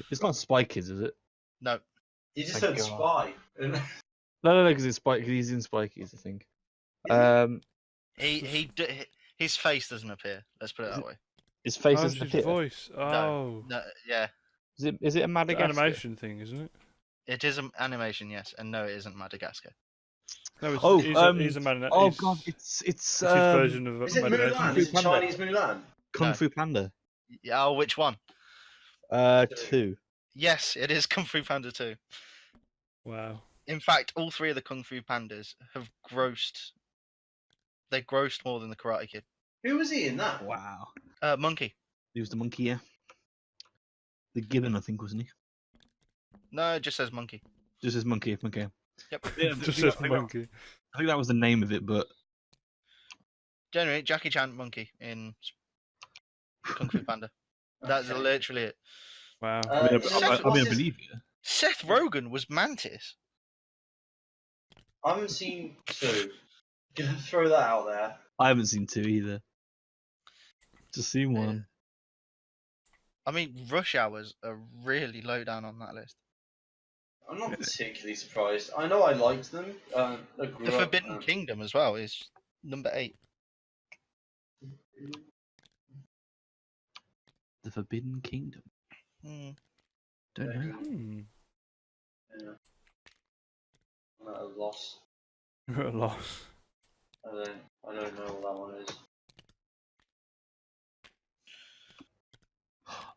[SPEAKER 3] It's not Spy Kids, is it?
[SPEAKER 4] No.
[SPEAKER 2] You just
[SPEAKER 3] Thank
[SPEAKER 2] said
[SPEAKER 3] God.
[SPEAKER 2] spy.
[SPEAKER 3] No, because it's Spy. Cause he's in Spy Kids, I think.
[SPEAKER 4] His face doesn't appear. Let's put it that way.
[SPEAKER 3] His face
[SPEAKER 1] oh,
[SPEAKER 3] is
[SPEAKER 1] it's his voice. Oh,
[SPEAKER 4] No. Yeah.
[SPEAKER 3] Is it a
[SPEAKER 1] the
[SPEAKER 3] Madagascar?
[SPEAKER 1] animation thing, isn't it?
[SPEAKER 4] It is an animation, yes, and no, it isn't Madagascar.
[SPEAKER 1] No, it's,
[SPEAKER 3] Oh,
[SPEAKER 1] he's a man.
[SPEAKER 3] Oh
[SPEAKER 1] he's,
[SPEAKER 3] god, it's
[SPEAKER 1] it's his version of
[SPEAKER 2] Is it
[SPEAKER 1] Madagascar.
[SPEAKER 2] Mulan? Is it
[SPEAKER 3] Panda.
[SPEAKER 2] Chinese Mulan?
[SPEAKER 3] Kung
[SPEAKER 4] No.
[SPEAKER 3] Fu Panda.
[SPEAKER 4] Yeah, oh, which one?
[SPEAKER 3] 2.
[SPEAKER 4] Yes, it is Kung Fu Panda 2.
[SPEAKER 1] Wow.
[SPEAKER 4] In fact, all three of the Kung Fu Pandas have grossed. They grossed more than the Karate Kid.
[SPEAKER 2] Who was he in that?
[SPEAKER 3] Wow.
[SPEAKER 4] Monkey.
[SPEAKER 3] He was the monkey, yeah. The gibbon, I think, wasn't he?
[SPEAKER 4] No, it just says monkey.
[SPEAKER 3] Just his monkey. Okay.
[SPEAKER 4] Yep.
[SPEAKER 3] Yeah,
[SPEAKER 1] Just says monkey.
[SPEAKER 3] I think that was the name of it, but
[SPEAKER 4] Generally, Jackie Chan monkey in Kung Fu Panda. That's
[SPEAKER 2] Okay.
[SPEAKER 4] literally it.
[SPEAKER 1] Wow.
[SPEAKER 3] I mean,
[SPEAKER 2] Seth,
[SPEAKER 3] I
[SPEAKER 2] what's his-
[SPEAKER 3] believe it.
[SPEAKER 4] Seth Rogen was Mantis.
[SPEAKER 2] I haven't seen 2. Gonna throw that out there.
[SPEAKER 3] I haven't seen 2 either. Just seen 1.
[SPEAKER 4] I mean, Rush Hours are really low down on that list.
[SPEAKER 2] I'm not particularly surprised. I know I liked them. I grew
[SPEAKER 4] The
[SPEAKER 2] up,
[SPEAKER 4] Forbidden Kingdom as well is number 8.
[SPEAKER 3] The Forbidden Kingdom.
[SPEAKER 4] Hmm.
[SPEAKER 3] Don't know.
[SPEAKER 2] Yeah. I'm at a loss.
[SPEAKER 1] You're at a loss.
[SPEAKER 2] I don't know what that one is.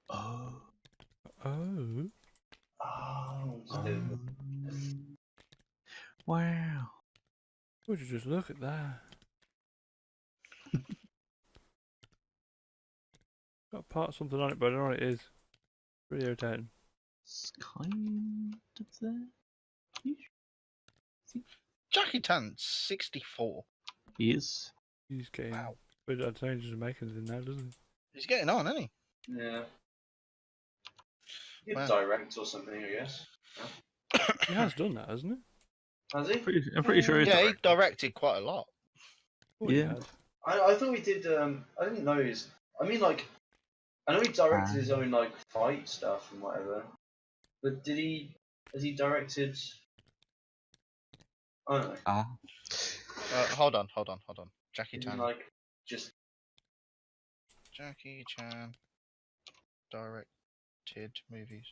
[SPEAKER 3] Oh.
[SPEAKER 1] Oh.
[SPEAKER 2] Oh, stupid.
[SPEAKER 3] Wow.
[SPEAKER 1] Would you just look at that? Got a part of something on it, but I don't know what it is. Pretty irritating.
[SPEAKER 3] It's kind of there.
[SPEAKER 4] Jackie Chan, 64.
[SPEAKER 3] He is.
[SPEAKER 1] He's getting.
[SPEAKER 4] Wow.
[SPEAKER 1] But I don't think he doesn't make anything now, does he?
[SPEAKER 4] He's getting on, isn't he?
[SPEAKER 2] Yeah. He'd
[SPEAKER 4] Wow.
[SPEAKER 2] direct or something, I guess.
[SPEAKER 1] He has done that, hasn't he?
[SPEAKER 2] Has he?
[SPEAKER 3] I'm pretty sure he's
[SPEAKER 4] Yeah, he
[SPEAKER 3] direct.
[SPEAKER 4] directed quite a lot.
[SPEAKER 1] Oh, he
[SPEAKER 3] Yeah.
[SPEAKER 1] has.
[SPEAKER 2] I thought he did. I didn't know his. I mean, like, I know he directed his own like fight stuff and whatever. But did he? Has he directed? I don't know.
[SPEAKER 3] Ah.
[SPEAKER 4] Hold on. Jackie
[SPEAKER 2] Is he,
[SPEAKER 4] Chan.
[SPEAKER 2] like just?
[SPEAKER 4] Jackie Chan directed movies.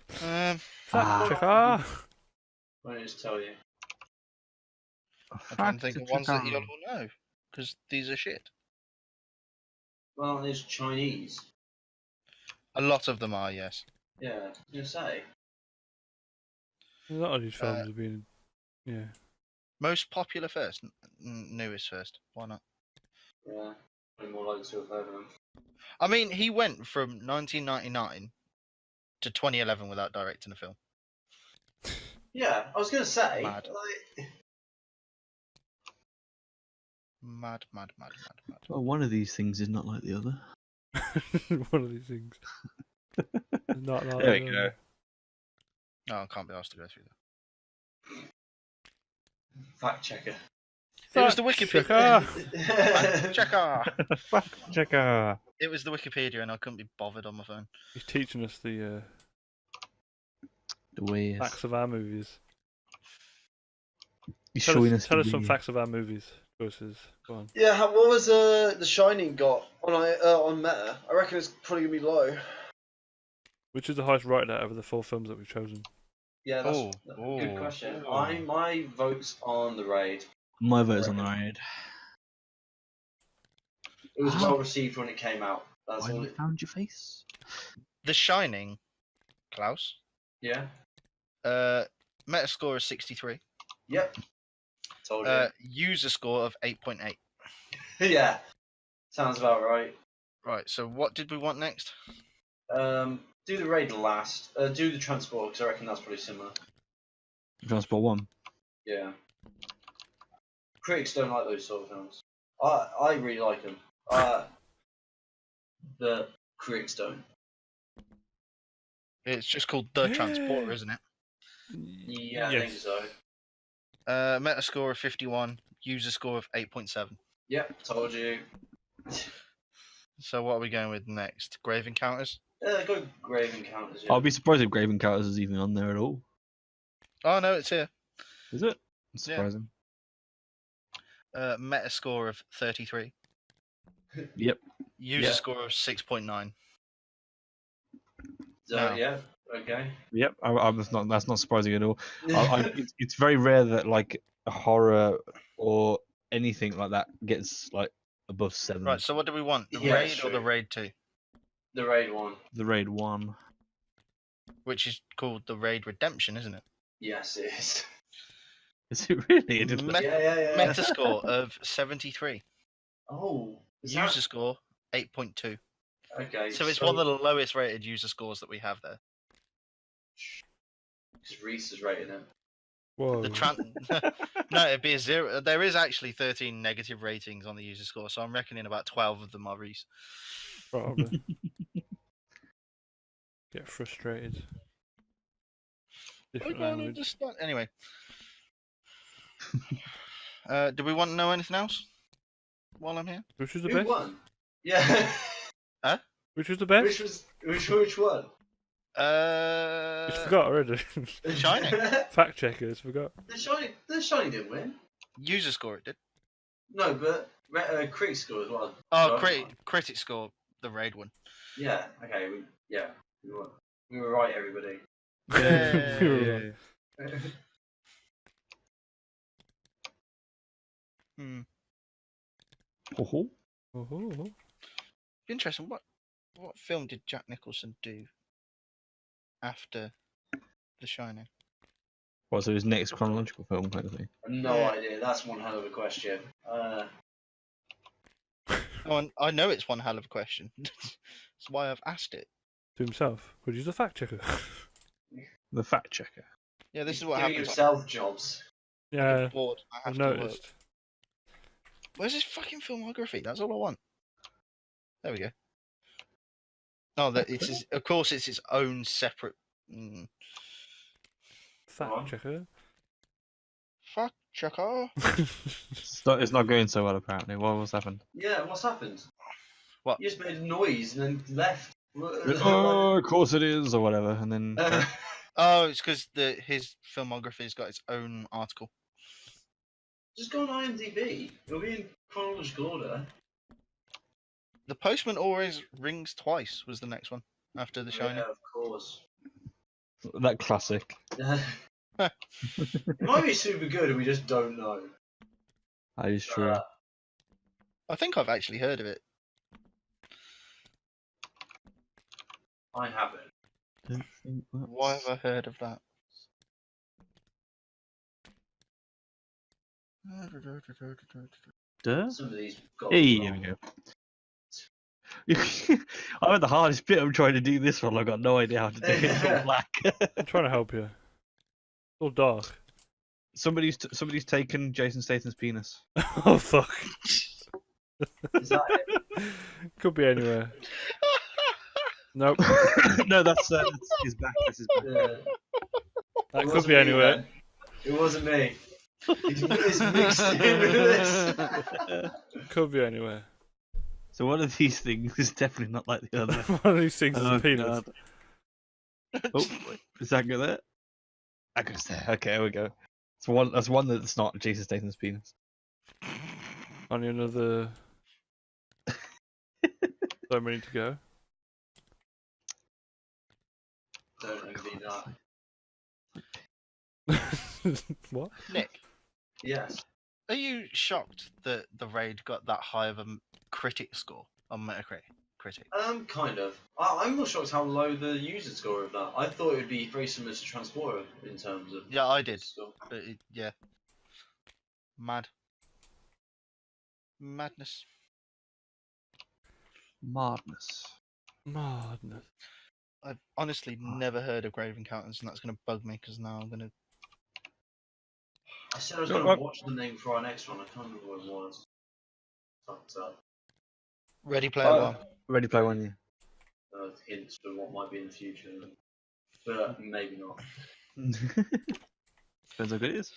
[SPEAKER 1] Fact checker.
[SPEAKER 2] Let me just tell you.
[SPEAKER 4] I'm trying to think of ones that you'll all know, because these are shit.
[SPEAKER 2] Well, there's Chinese.
[SPEAKER 4] A lot of them are, yes.
[SPEAKER 2] Yeah, I was gonna say.
[SPEAKER 1] A lot of these films have been. Yeah.
[SPEAKER 4] Most popular first, newest first. Why not?
[SPEAKER 2] Yeah, I'm more likely to have heard of them.
[SPEAKER 4] I mean, he went from 1999 to 2011 without directing a film.
[SPEAKER 2] Yeah, I was gonna say.
[SPEAKER 4] Mad.
[SPEAKER 2] Like,
[SPEAKER 4] Mad.
[SPEAKER 3] Well, one of these things is not like the other.
[SPEAKER 1] One of these things. Not like
[SPEAKER 3] There we go.
[SPEAKER 4] No, I can't be asked to go through that.
[SPEAKER 2] fact checker.
[SPEAKER 4] It was the Wikipedia.
[SPEAKER 1] Checker.
[SPEAKER 4] Checker.
[SPEAKER 3] Fact checker.
[SPEAKER 4] It was the Wikipedia, and I couldn't be bothered on my phone.
[SPEAKER 1] He's teaching us the
[SPEAKER 3] The way
[SPEAKER 1] facts of our movies.
[SPEAKER 3] he's
[SPEAKER 1] Tell
[SPEAKER 3] showing
[SPEAKER 1] us, tell us
[SPEAKER 3] the
[SPEAKER 1] some
[SPEAKER 3] way.
[SPEAKER 1] facts of our movies. Choices. Go on.
[SPEAKER 2] Yeah, what was The Shining got on Meta? I reckon it's probably gonna be low.
[SPEAKER 1] Which is the highest rated out of the 4 films that we've chosen?
[SPEAKER 2] Yeah, that's
[SPEAKER 3] Oh,
[SPEAKER 2] a good question.
[SPEAKER 3] oh.
[SPEAKER 2] My vote's on The Raid.
[SPEAKER 3] My vote's on the Raid.
[SPEAKER 2] It was well received when it came out. That's
[SPEAKER 3] Why
[SPEAKER 2] all
[SPEAKER 3] you
[SPEAKER 2] it.
[SPEAKER 3] found your face?
[SPEAKER 4] The Shining, Klaus.
[SPEAKER 2] Yeah.
[SPEAKER 4] Metascore is 63.
[SPEAKER 2] Yep. Told you.
[SPEAKER 4] User score of 8.8.
[SPEAKER 2] Yeah. Sounds about right.
[SPEAKER 4] Right. So what did we want next?
[SPEAKER 2] Do The Raid last. Do the Transport because I reckon that's pretty similar.
[SPEAKER 3] Transport 1.
[SPEAKER 2] Yeah. Critics don't like those sort of films. I really like them. The critics don't.
[SPEAKER 4] It's just called The Transporter, isn't it?
[SPEAKER 2] Yeah, I think so.
[SPEAKER 4] Metascore of 51. User score of 8.7.
[SPEAKER 2] Yep, told you.
[SPEAKER 4] So what are we going with next? Grave Encounters?
[SPEAKER 2] Go Grave Encounters. Yeah.
[SPEAKER 3] I'll be surprised if Grave Encounters is even on there at all.
[SPEAKER 4] Oh no, it's here.
[SPEAKER 3] Is it? It's surprising.
[SPEAKER 4] Metascore of 33.
[SPEAKER 3] Yep.
[SPEAKER 4] User score of 6.9.
[SPEAKER 2] So,
[SPEAKER 4] No.
[SPEAKER 2] yeah. Okay.
[SPEAKER 3] Yep. That's not surprising at all. It's very rare that like a horror or anything like that gets like above 7.
[SPEAKER 4] Right, so what do we want? The
[SPEAKER 2] Yeah,
[SPEAKER 4] Raid or the
[SPEAKER 2] true.
[SPEAKER 4] Raid 2?
[SPEAKER 2] The Raid one.
[SPEAKER 3] The Raid 1.
[SPEAKER 4] Which is called the Raid Redemption, isn't it?
[SPEAKER 2] Yes, it is.
[SPEAKER 3] Is it really? It didn't-
[SPEAKER 2] Yeah.
[SPEAKER 4] Metascore of 73.
[SPEAKER 2] Oh. Is
[SPEAKER 4] User
[SPEAKER 2] that...
[SPEAKER 4] score 8.2.
[SPEAKER 2] Okay.
[SPEAKER 4] So it's one of the lowest rated user scores that we have there.
[SPEAKER 2] Because Rhys is rating it.
[SPEAKER 1] Whoa.
[SPEAKER 4] No, it'd be a 0. There is actually 13 negative ratings on the user score, so I'm reckoning about 12 of them are Rhys.
[SPEAKER 1] Probably. Get frustrated.
[SPEAKER 4] I
[SPEAKER 1] Different
[SPEAKER 4] don't
[SPEAKER 1] language.
[SPEAKER 4] understand. Anyway. Do we want to know anything else while I'm here?
[SPEAKER 1] Which was the
[SPEAKER 2] Who
[SPEAKER 1] best?
[SPEAKER 2] won? Yeah.
[SPEAKER 1] Which was the best?
[SPEAKER 2] Which one?
[SPEAKER 1] It's forgot already.
[SPEAKER 4] Shining.
[SPEAKER 1] Fact checkers forgot.
[SPEAKER 2] The Shining didn't win.
[SPEAKER 4] User score it did.
[SPEAKER 2] No, but critic score as well.
[SPEAKER 4] Oh,
[SPEAKER 2] Shining won.
[SPEAKER 4] critic score, the Raid one.
[SPEAKER 2] Yeah. Okay. We won. We were right, everybody.
[SPEAKER 1] Yeah.
[SPEAKER 3] Oh.
[SPEAKER 1] Oh.
[SPEAKER 4] Interesting. What film did Jack Nicholson do after The Shining?
[SPEAKER 3] What, so his next chronological film kind of thing?
[SPEAKER 2] No idea. That's one hell of a question.
[SPEAKER 4] Oh, I know it's one hell of a question. That's why I've asked it.
[SPEAKER 1] To himself. Could use a fact checker.
[SPEAKER 3] The fact checker.
[SPEAKER 4] Yeah, this is what
[SPEAKER 2] Giving
[SPEAKER 4] happens.
[SPEAKER 2] himself jobs.
[SPEAKER 4] I
[SPEAKER 1] Yeah,
[SPEAKER 4] get bored. I have
[SPEAKER 1] I've
[SPEAKER 4] to work.
[SPEAKER 1] noticed.
[SPEAKER 4] Where's his fucking filmography? That's all I want. There we go. Oh, that it's his, of course it's its own separate.
[SPEAKER 1] Fact checker.
[SPEAKER 4] Fuck checker.
[SPEAKER 3] It's not going so well apparently. What's happened?
[SPEAKER 2] Yeah, what's happened?
[SPEAKER 4] What?
[SPEAKER 2] You just made a noise and then left.
[SPEAKER 3] Oh, of course it is, or whatever, and then
[SPEAKER 4] Oh, it's because his filmography's got its own article.
[SPEAKER 2] Just go on IMDb. It'll be in chronological order.
[SPEAKER 4] The Postman Always Rings Twice was the next one after The Shining.
[SPEAKER 2] Yeah, of course.
[SPEAKER 3] that classic.
[SPEAKER 2] It might be super good and we just don't know.
[SPEAKER 3] That is true.
[SPEAKER 4] I think I've actually heard of it.
[SPEAKER 2] I haven't.
[SPEAKER 3] Don't think that's-
[SPEAKER 4] Why have I heard of that?
[SPEAKER 3] Duh?
[SPEAKER 2] Some of these got
[SPEAKER 3] Hey, here we go. I had the hardest bit of trying to do this one. I got no idea how to do it. It's all black.
[SPEAKER 1] I'm trying to help you. It's all dark.
[SPEAKER 3] Somebody's taken Jason Statham's penis.
[SPEAKER 1] Oh fuck.
[SPEAKER 2] Is that it?
[SPEAKER 1] Could be anywhere. Nope.
[SPEAKER 3] No, that's his back. That's his back.
[SPEAKER 2] Yeah.
[SPEAKER 1] That
[SPEAKER 2] It
[SPEAKER 1] could
[SPEAKER 2] wasn't
[SPEAKER 1] be
[SPEAKER 2] me,
[SPEAKER 1] anywhere.
[SPEAKER 2] man. It wasn't me. It's mixed in with this.
[SPEAKER 1] Could be anywhere.
[SPEAKER 3] So one of these things is definitely not like the other.
[SPEAKER 1] One of these things is a penis.
[SPEAKER 3] God. Oh, is that good there? That goes there. Okay, there we go. That's one that's not Jason Statham's penis.
[SPEAKER 1] Only another so many to go.
[SPEAKER 2] Don't envy that.
[SPEAKER 1] What?
[SPEAKER 4] Nick,
[SPEAKER 2] Yes.
[SPEAKER 4] are you shocked that the raid got that high of a critic score on Metacritic?
[SPEAKER 2] Kind of. I'm not shocked how low the user score of that. I thought it would be very similar to Transporter in terms of
[SPEAKER 4] Yeah, I did.
[SPEAKER 2] score.
[SPEAKER 4] But yeah, madness.
[SPEAKER 3] Madness.
[SPEAKER 1] Madness.
[SPEAKER 4] I've honestly never heard of Grave Encounters, and that's going to bug me because now I'm going to.
[SPEAKER 2] I said I was
[SPEAKER 3] No,
[SPEAKER 2] going to watch the name for our next one. I can't remember what it was. Fucked up.
[SPEAKER 4] Ready Player
[SPEAKER 2] Oh.
[SPEAKER 4] One.
[SPEAKER 3] Ready Player One, yeah.
[SPEAKER 2] Hints for what might be in the future, but maybe not.
[SPEAKER 3] Depends how good it is.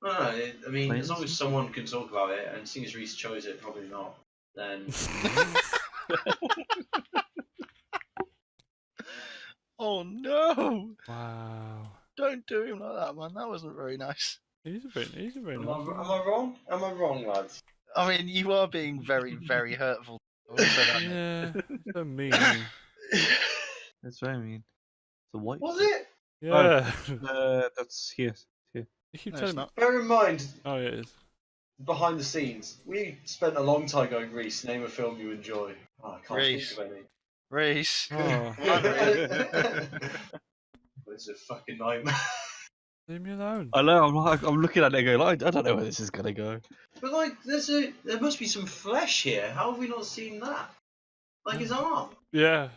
[SPEAKER 2] No, I mean, as long
[SPEAKER 3] Planes?
[SPEAKER 2] as someone can talk about it, and seeing as Rhys chose it, probably not. Then
[SPEAKER 4] Oh no!
[SPEAKER 1] Wow.
[SPEAKER 4] Don't do him like that, man. That wasn't very nice.
[SPEAKER 1] He's a very
[SPEAKER 2] am
[SPEAKER 1] nice.
[SPEAKER 2] I wrong? Am I wrong, lads?
[SPEAKER 4] I mean, you are being very, very hurtful. I will say that, Nick.
[SPEAKER 1] Yeah, so mean.
[SPEAKER 3] That's what I mean. The white.
[SPEAKER 2] Was it?
[SPEAKER 1] Yeah.
[SPEAKER 3] That's here.
[SPEAKER 1] You keep
[SPEAKER 4] No,
[SPEAKER 1] telling
[SPEAKER 4] it's
[SPEAKER 1] me.
[SPEAKER 4] not.
[SPEAKER 2] Bear in mind,
[SPEAKER 1] Oh yeah, it is.
[SPEAKER 2] behind the scenes, we spent a long time going, Rhys, name a film you enjoy. Oh, I can't
[SPEAKER 4] Rhys.
[SPEAKER 2] think of any.
[SPEAKER 4] Reese.
[SPEAKER 1] Oh,
[SPEAKER 2] It's a fucking nightmare.
[SPEAKER 1] leave me alone.
[SPEAKER 3] I know. I'm looking at it and going, I don't know where this is gonna go.
[SPEAKER 2] But like, there must be some flesh here. How have we not seen that? Like his arm.
[SPEAKER 1] Yeah.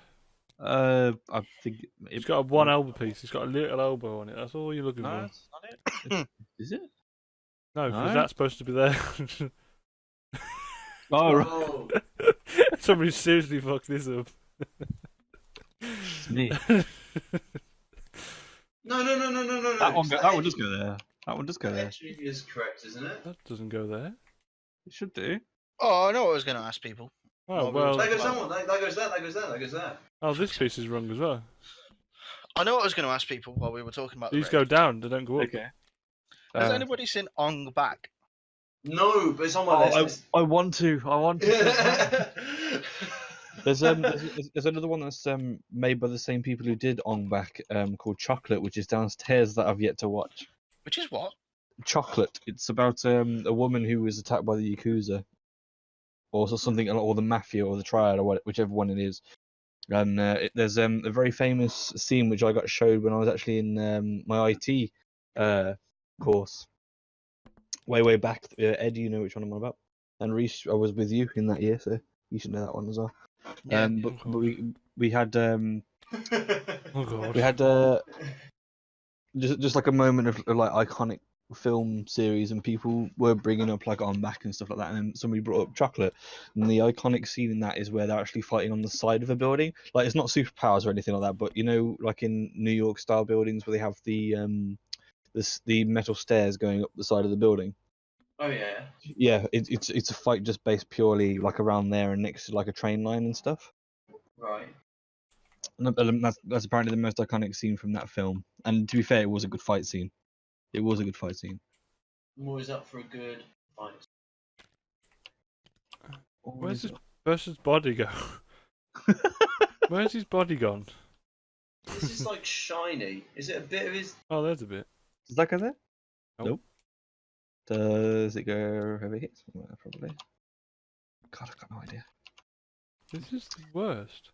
[SPEAKER 3] I think
[SPEAKER 1] He's got a one elbow piece. He's got a little elbow on it. That's all you're looking
[SPEAKER 3] No,
[SPEAKER 1] for.
[SPEAKER 3] that's not it. Is it?
[SPEAKER 1] No, because
[SPEAKER 3] No?
[SPEAKER 1] that's supposed to be there.
[SPEAKER 3] Oh, right.
[SPEAKER 2] Oh,
[SPEAKER 1] Somebody seriously fucked this up.
[SPEAKER 3] It's me.
[SPEAKER 2] no.
[SPEAKER 3] That one does go there. That one does go there.
[SPEAKER 2] Actually is correct, isn't it?
[SPEAKER 1] That doesn't go there.
[SPEAKER 3] It should do.
[SPEAKER 4] Oh, I know what I was going to ask people.
[SPEAKER 1] Oh,
[SPEAKER 4] Well,
[SPEAKER 2] That
[SPEAKER 1] well.
[SPEAKER 2] goes that one. That goes there. That goes there. That goes there.
[SPEAKER 1] Oh, this piece is wrong as well.
[SPEAKER 4] I know what I was going to ask people while we were talking about the
[SPEAKER 1] These
[SPEAKER 4] raid.
[SPEAKER 1] go down, they don't go up.
[SPEAKER 3] Okay.
[SPEAKER 4] Has anybody seen Ong Bak?
[SPEAKER 2] No, but it's on my list.
[SPEAKER 3] I want to. There's another one that's made by the same people who did Ong Bak, called Chocolate, which is downstairs that I've yet to watch.
[SPEAKER 4] Which is what?
[SPEAKER 3] Chocolate. It's about a woman who was attacked by the Yakuza, or something, or the mafia, or the triad, or whichever one it is. And there's a very famous scene which I got showed when I was actually in my IT course. Way back. Ed, you know which one I'm on about. And Rhys, I was with you in that year, so you should know that one as well.
[SPEAKER 4] Yeah.
[SPEAKER 3] But we had
[SPEAKER 1] Oh god.
[SPEAKER 3] we had just like a moment of like iconic film series, and people were bringing up like On Back and stuff like that, and then somebody brought up Chocolate, and the iconic scene in that is where they're actually fighting on the side of a building. Like, it's not superpowers or anything like that, but you know, like in New York style buildings where they have the metal stairs going up the side of the building.
[SPEAKER 2] Oh yeah.
[SPEAKER 3] Yeah, it's a fight just based purely like around there and next to like a train line and stuff.
[SPEAKER 2] Right.
[SPEAKER 3] And that's apparently the most iconic scene from that film. And to be fair, it was a good fight scene. It was a good fight scene.
[SPEAKER 2] I'm always up for a good fight.
[SPEAKER 1] Where's his person's body go? Where's his body gone?
[SPEAKER 2] This is like shiny. Is it a bit of his?
[SPEAKER 1] Oh, there's a bit.
[SPEAKER 3] Does that go there?
[SPEAKER 1] Nope.
[SPEAKER 3] Does it go over here? Somewhere, probably. God, I've got no idea.
[SPEAKER 1] This is the worst.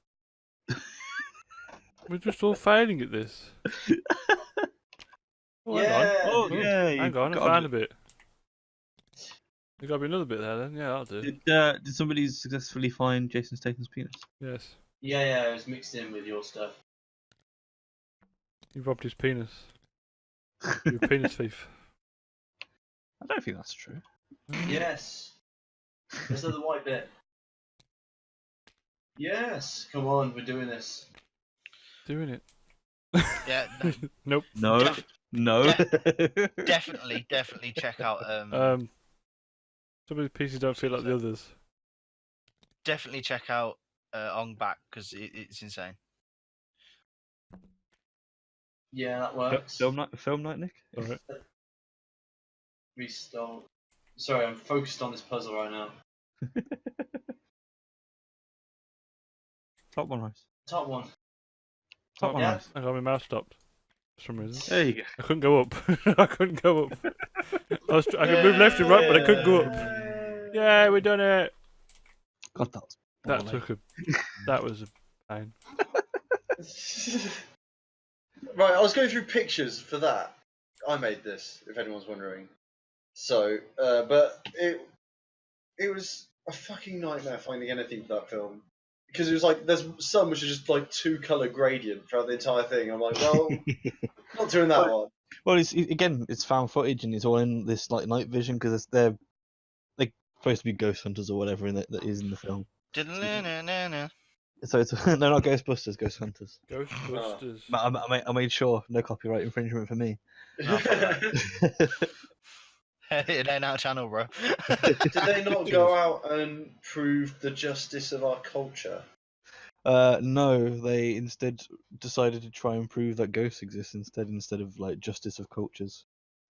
[SPEAKER 1] We're just all failing at this. Oh, hang on.
[SPEAKER 2] Yeah.
[SPEAKER 3] Oh, yeah.
[SPEAKER 1] Hang on, I found a bit. There's got to be another bit there then. Yeah, that'll do.
[SPEAKER 3] Did somebody successfully find Jason Statham's penis?
[SPEAKER 1] Yes.
[SPEAKER 2] Yeah, it was mixed in with your stuff.
[SPEAKER 1] You robbed his penis. You're a penis thief.
[SPEAKER 3] I don't think that's true.
[SPEAKER 2] Yes. Is that the white bit? Yes. Come on, we're doing this.
[SPEAKER 1] Doing it.
[SPEAKER 4] Yeah,
[SPEAKER 1] Nope.
[SPEAKER 3] No. No.
[SPEAKER 4] definitely check out.
[SPEAKER 1] Some of the pieces don't feel like the others.
[SPEAKER 4] Definitely check out Ong Bak because it's insane.
[SPEAKER 2] Yeah, that works.
[SPEAKER 3] Film night, Nick.
[SPEAKER 1] Alright.
[SPEAKER 2] Restart. Sorry, I'm focused on this puzzle right now.
[SPEAKER 3] Top one, Rhys.
[SPEAKER 2] Top one.
[SPEAKER 3] Top one,
[SPEAKER 2] Yeah.
[SPEAKER 3] Rhys.
[SPEAKER 1] Hang on, my mouse stopped. for some reason.
[SPEAKER 3] There you go.
[SPEAKER 1] I couldn't go up. I couldn't go up. I could move left and right, but I couldn't go up. Yeah, we done it.
[SPEAKER 3] God, that was
[SPEAKER 1] That
[SPEAKER 3] boring.
[SPEAKER 1] took a. That was a pain.
[SPEAKER 2] Right, I was going through pictures for that. I made this, if anyone's wondering. So, but it was a fucking nightmare finding anything for that film. Because it was like, there's some which are just like 2-color gradient throughout the entire thing. I'm like, well, not doing that one.
[SPEAKER 3] Well, it's found footage and it's all in this like night vision because they're supposed to be ghost hunters or whatever in that is in the film. So it's no, not Ghostbusters, Ghost Hunters.
[SPEAKER 1] Ghostbusters.
[SPEAKER 3] I made sure no copyright infringement for me.
[SPEAKER 4] It ain't our channel, bro.
[SPEAKER 2] Did they not go out and prove the justice of our culture?
[SPEAKER 3] No, they instead decided to try and prove that ghosts exist instead of like justice of cultures.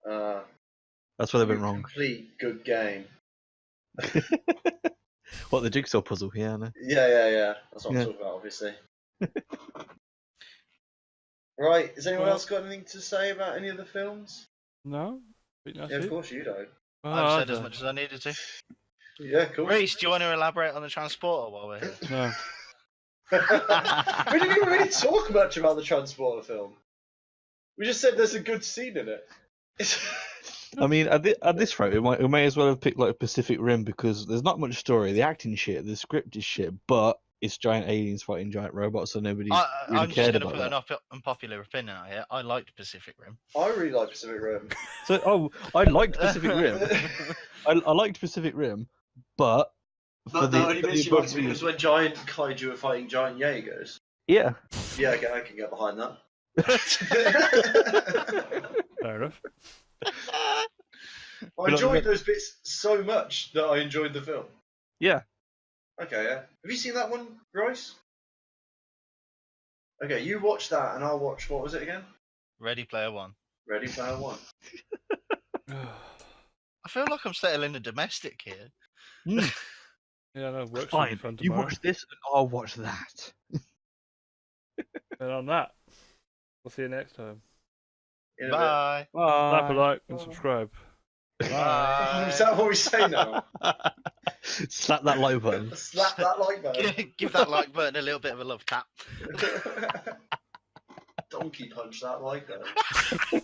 [SPEAKER 3] That's where they went wrong.
[SPEAKER 2] Complete good game.
[SPEAKER 3] What, the Jigsaw puzzle? Yeah, I know.
[SPEAKER 2] Yeah. That's what I'm talking about, obviously. Right, has anyone else got anything to say about any of the films?
[SPEAKER 1] No? I think that's
[SPEAKER 2] Yeah, of
[SPEAKER 1] it.
[SPEAKER 2] course you don't.
[SPEAKER 4] I've said as much as I needed to.
[SPEAKER 2] Yeah, cool.
[SPEAKER 4] Rhys, do you want to elaborate on the transporter while we're here?
[SPEAKER 1] No.
[SPEAKER 2] We didn't even really talk much about the Transporter film. We just said there's a good scene in it.
[SPEAKER 3] I mean, at this rate, we may as well have picked like Pacific Rim because there's not much story. The acting shit, the script is shit, but it's giant aliens fighting giant robots, so nobody really
[SPEAKER 4] I'm just
[SPEAKER 3] cared
[SPEAKER 4] going to
[SPEAKER 3] about
[SPEAKER 4] put
[SPEAKER 3] that.
[SPEAKER 4] an unpopular opinion out here. I liked Pacific Rim.
[SPEAKER 2] I really like Pacific Rim.
[SPEAKER 3] So, I liked Pacific Rim. I liked Pacific Rim, but for
[SPEAKER 2] But
[SPEAKER 3] the
[SPEAKER 2] the only bits you liked
[SPEAKER 3] above-
[SPEAKER 2] was when giant kaiju are fighting giant Jaegers.
[SPEAKER 3] yeah.
[SPEAKER 2] Yeah, okay, I can get behind that.
[SPEAKER 1] Fair enough.
[SPEAKER 2] I enjoyed those bits so much that I enjoyed the film.
[SPEAKER 3] Yeah.
[SPEAKER 2] Okay, yeah. Have you seen that one, Rhys? Okay, you watch that and I'll watch, what was it again?
[SPEAKER 4] Ready Player One.
[SPEAKER 2] Ready Player One.
[SPEAKER 4] I feel like I'm settling the domestic here.
[SPEAKER 1] Yeah, no, work's
[SPEAKER 3] Fine.
[SPEAKER 1] fun
[SPEAKER 3] You
[SPEAKER 1] tomorrow.
[SPEAKER 3] watch this, and I'll watch that.
[SPEAKER 1] And on that, we'll see you next time.
[SPEAKER 2] In a
[SPEAKER 4] Bye.
[SPEAKER 1] Slap a
[SPEAKER 3] Bye.
[SPEAKER 1] like and subscribe.
[SPEAKER 2] bit.
[SPEAKER 4] Bye.
[SPEAKER 2] Is that what we say now?
[SPEAKER 3] Slap that like button.
[SPEAKER 2] Slap that like button.
[SPEAKER 4] Give that like button a little bit of a love tap.
[SPEAKER 2] Donkey punch that like button.